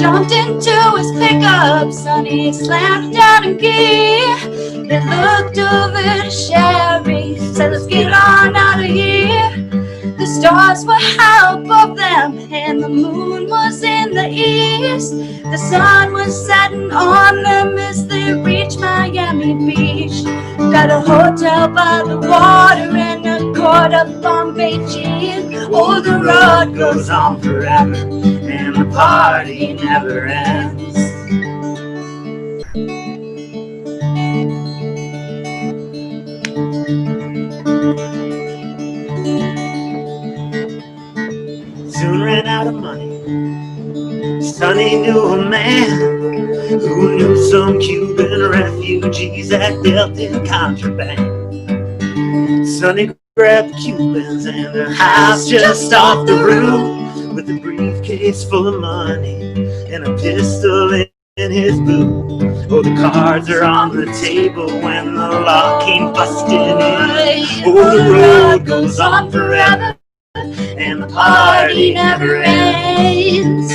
Jumped into his pickup, Sonny slammed down a gear. They looked over to Sherry, said, let's get on out of here. The stars were high above them, and the moon was in the east. The sun was setting on them as they reached Miami Beach. Got a hotel by the water and a court up on Beijing. Oh, the road goes on forever, and the party never ends. Soon ran out of money. Sonny knew a man who knew some Cuban refugees that dealt in contraband. Sonny grabbed the Cubans and their house just off the roof, with a briefcase full of money and a pistol in his boot. Oh, the cards are on the table when the law came busting in. Oh, the road goes on forever, and the party never ends.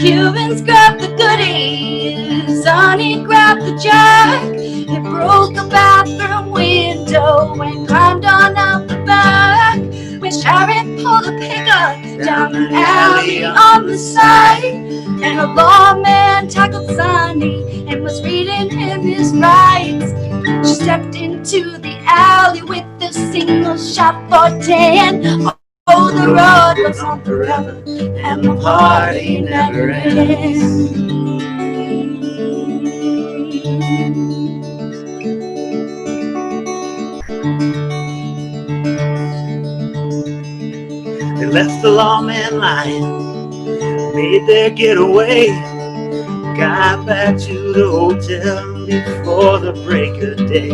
Cubans grabbed the goodies, Sonny grabbed the jack. He broke a bathroom window and climbed on out the back. When Sherry pulled a pickup down an alley on the side, and a lawman tackled Sonny and was reading him his rights. She stepped into the alley with a single shot for 10. Oh, the road goes on forever, and the party never ends. They left the lawman lying, made their getaway, got back to the hotel before the break of day.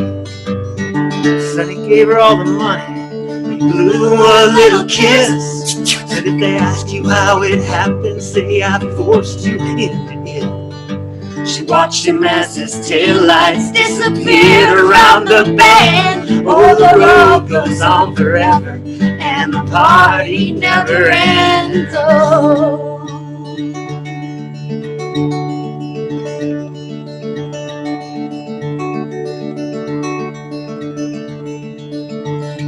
Sonny gave her all the money, he blew a little kiss. Said if they ask you how it happened, say I forced you into it. She watched him as his taillights disappeared around the bend. Oh, the road goes on forever, and the party never ends. Oh.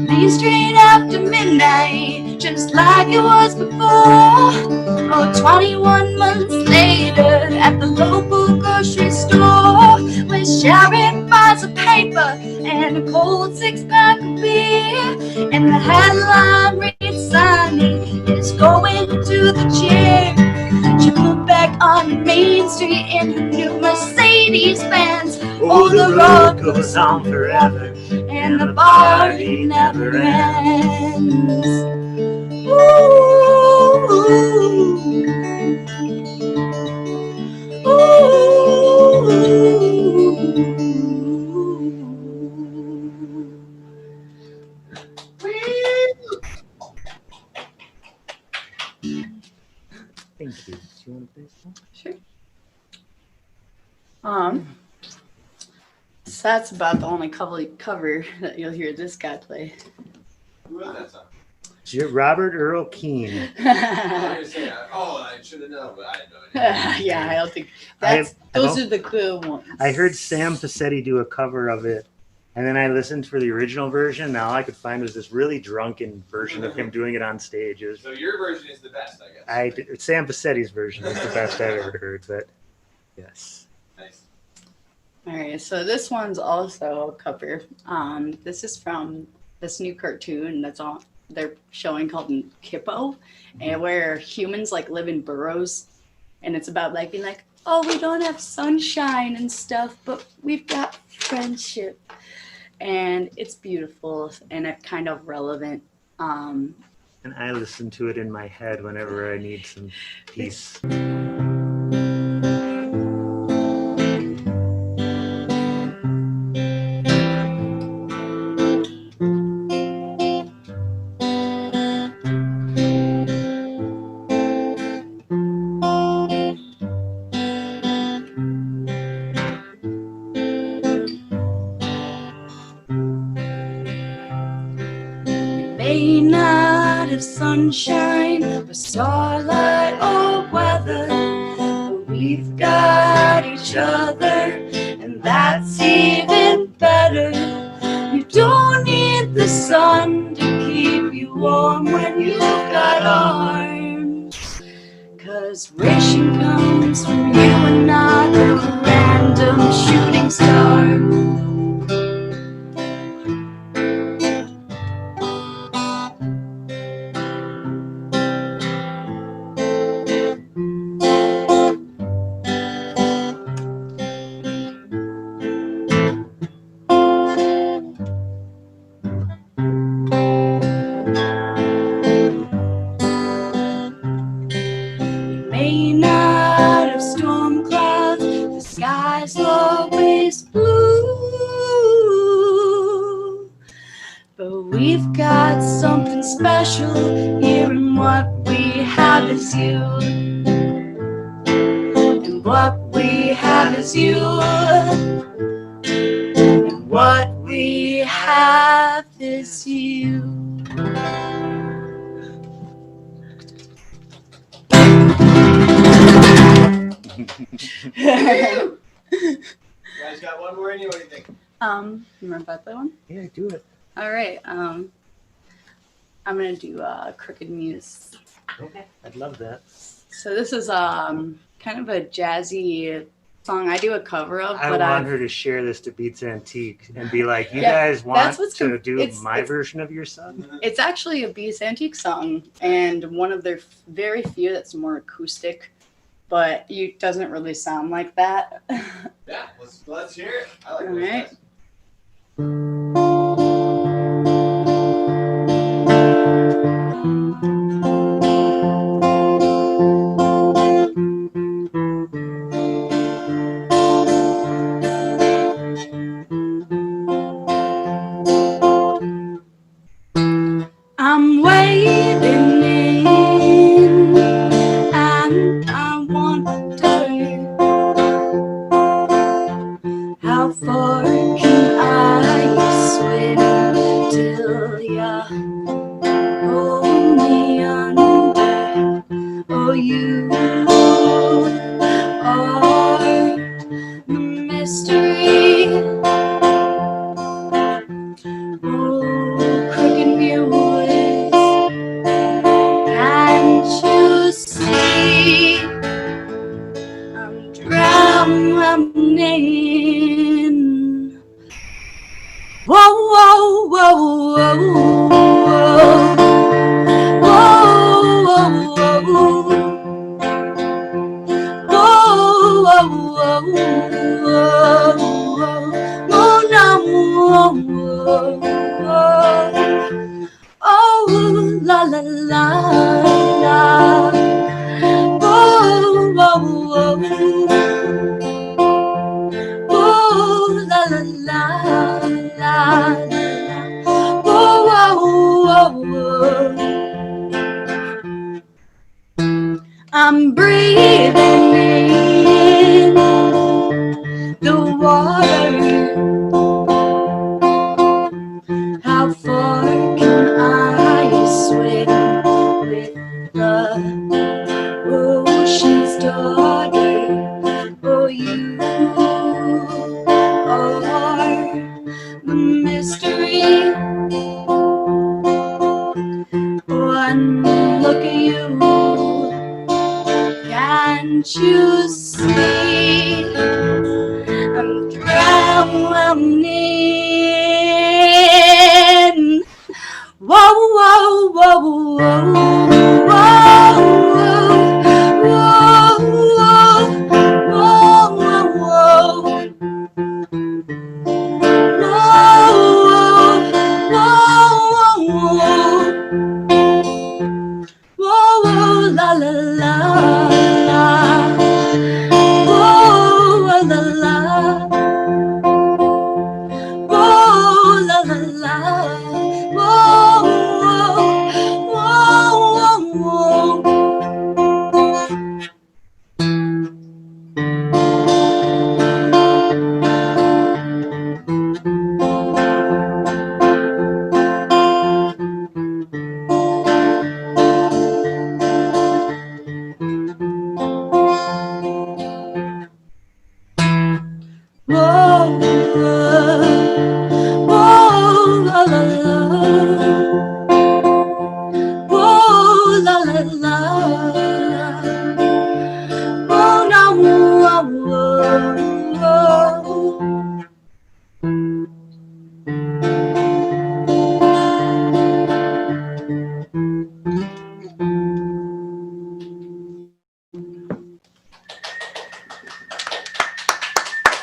Leave straight after midnight, just like it was before. Oh, 21 months later, at the local grocery store, where Sharon buys a paper and a cold six-pack of beer, and the headline reads, "Sonny is going to the gym." She put back on Main Street in her new Mercedes-Benz. Oh, the road goes on forever, and the party never ends. Ooh, ooh, Thank you. Do you want to play some? Sure. So that's about the only cover that you'll hear this guy play. Who wrote that song? Robert Earl Keen. I should have known, but I had no idea. Yeah, I don't think those are the cool ones. I heard Sam Passetti do a cover of it, and then I listened for the original version. Now all I could find was this really drunken version of him doing it on stage. It was, So your version is the best, I guess. Sam Passetti's version is the best I've ever heard, but yes. Nice. All right, so this one's also a cover. This is from this new cartoon that's on they're showing called Kippo, and where humans like live in burrows, and it's about like being like, oh, we don't have sunshine and stuff, but we've got friendship, and it's beautiful and it's kind of relevant. And I listen to it in my head whenever I need some peace. May not have sunshine or starlight or weather, but we've got each other, and that's even better. You don't need the sun to keep you warm when you've got arms, 'cause ration comes from you and not a random shooting star. May not have storm clouds, the sky's always blue, but we've got something special here, and what we have is you, and what we have is you, and what we have is you. You guys got one more in you? What do you think? Remember about that one? Yeah, do it. All right. I'm gonna do Crooked Muse. Okay, I'd love that. So this is kind of a jazzy song I do a cover of, I but want her to share this to Beats Antique and be like, you Yeah, guys want that's what's to do it's- my version of your song? it's actually a Beast Antique song, and one of their very few that's more acoustic, but it doesn't really sound like that. Yeah, let's hear it. I like All those right. guys. I'm waiting in, and I wonder you are the mystery. Oh, crooked muse, can't you see I'm drowning? Whoa, whoa, whoa, whoa, whoa, whoa, oh, la la la la, oh, oh, oh, la la la la, oh, I'm breathing in the water. How far can I swim with the ocean's daughter? Oh, you are the mystery. One look at you, can't you see I'm drowning? Whoa, whoa, whoa, whoa, whoa, la la la la, whoa, la la, whoa, la la la, whoa, whoa, whoa, whoa. Whoa, whoa, la la la, whoa, la la la, whoa, no, whoa, whoa.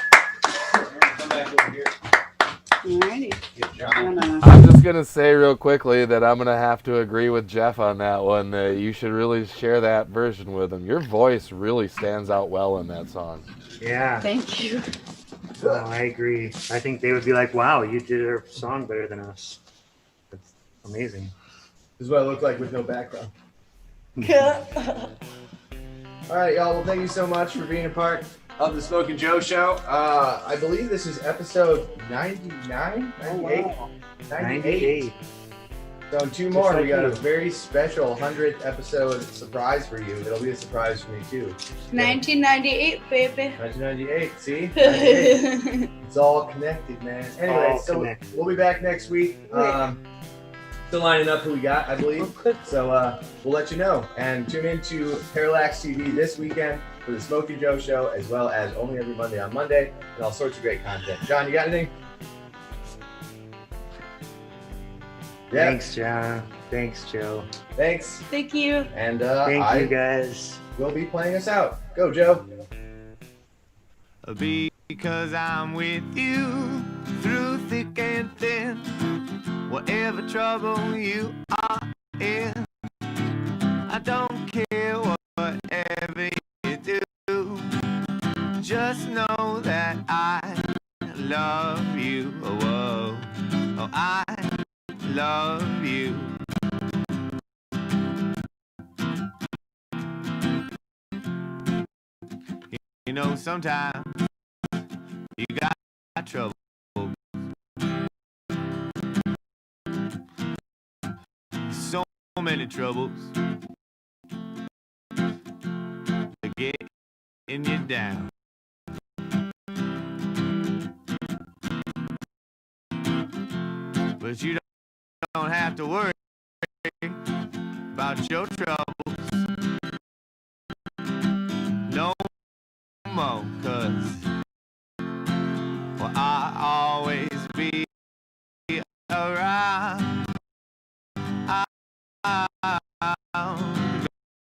Come back over here. Alrighty. Good job. I'm just going to say real quickly that I'm going to have to agree with Jeff on that one. You should really share that version with him. Your voice really stands out well in that song. Yeah, Thank you. no, I agree. I think they would be like, wow, you did our song better than us. That's amazing. This is what I look like with no background. All right, y'all. Well, thank you so much for being a part of the Smokin' Joe Show. I believe this is episode 99, 98? 98. So in two Just more, like we got a you. very special 100th episode surprise for you. It'll be a surprise for me, too. 1998, baby. 1998, see? 98. It's all connected, man. Anyway, All so connected. we'll be back next week. Still lining up who we got, I believe. So we'll let you know. And tune in to Parallax TV this weekend for the Smokin' Joe Show, as well as Only Every Monday on Monday, and all sorts of great content. John, you got anything? Yeah. Thanks, John. Thanks, Joe. Thanks. Thank you. And Thank I you, guys. will be playing us out. Go, Joe. Because I'm with you through thick and thin. Whatever trouble you are in, I don't care whatever you do. Just know that I love you. Oh, oh, oh, I love you. You know, sometimes you got trouble. So many troubles. getting you down. But you don't have to worry about your troubles no more, 'cause well, I'll always be around.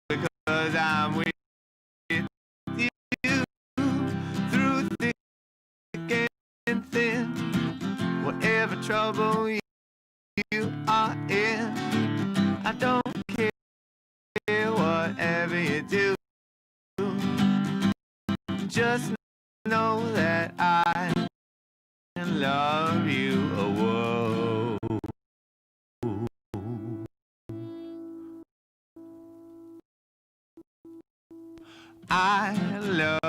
Because I'm with you through thick and thin. Whatever trouble you are in, I don't care whatever you do. Just know that I love you. Whoa. I love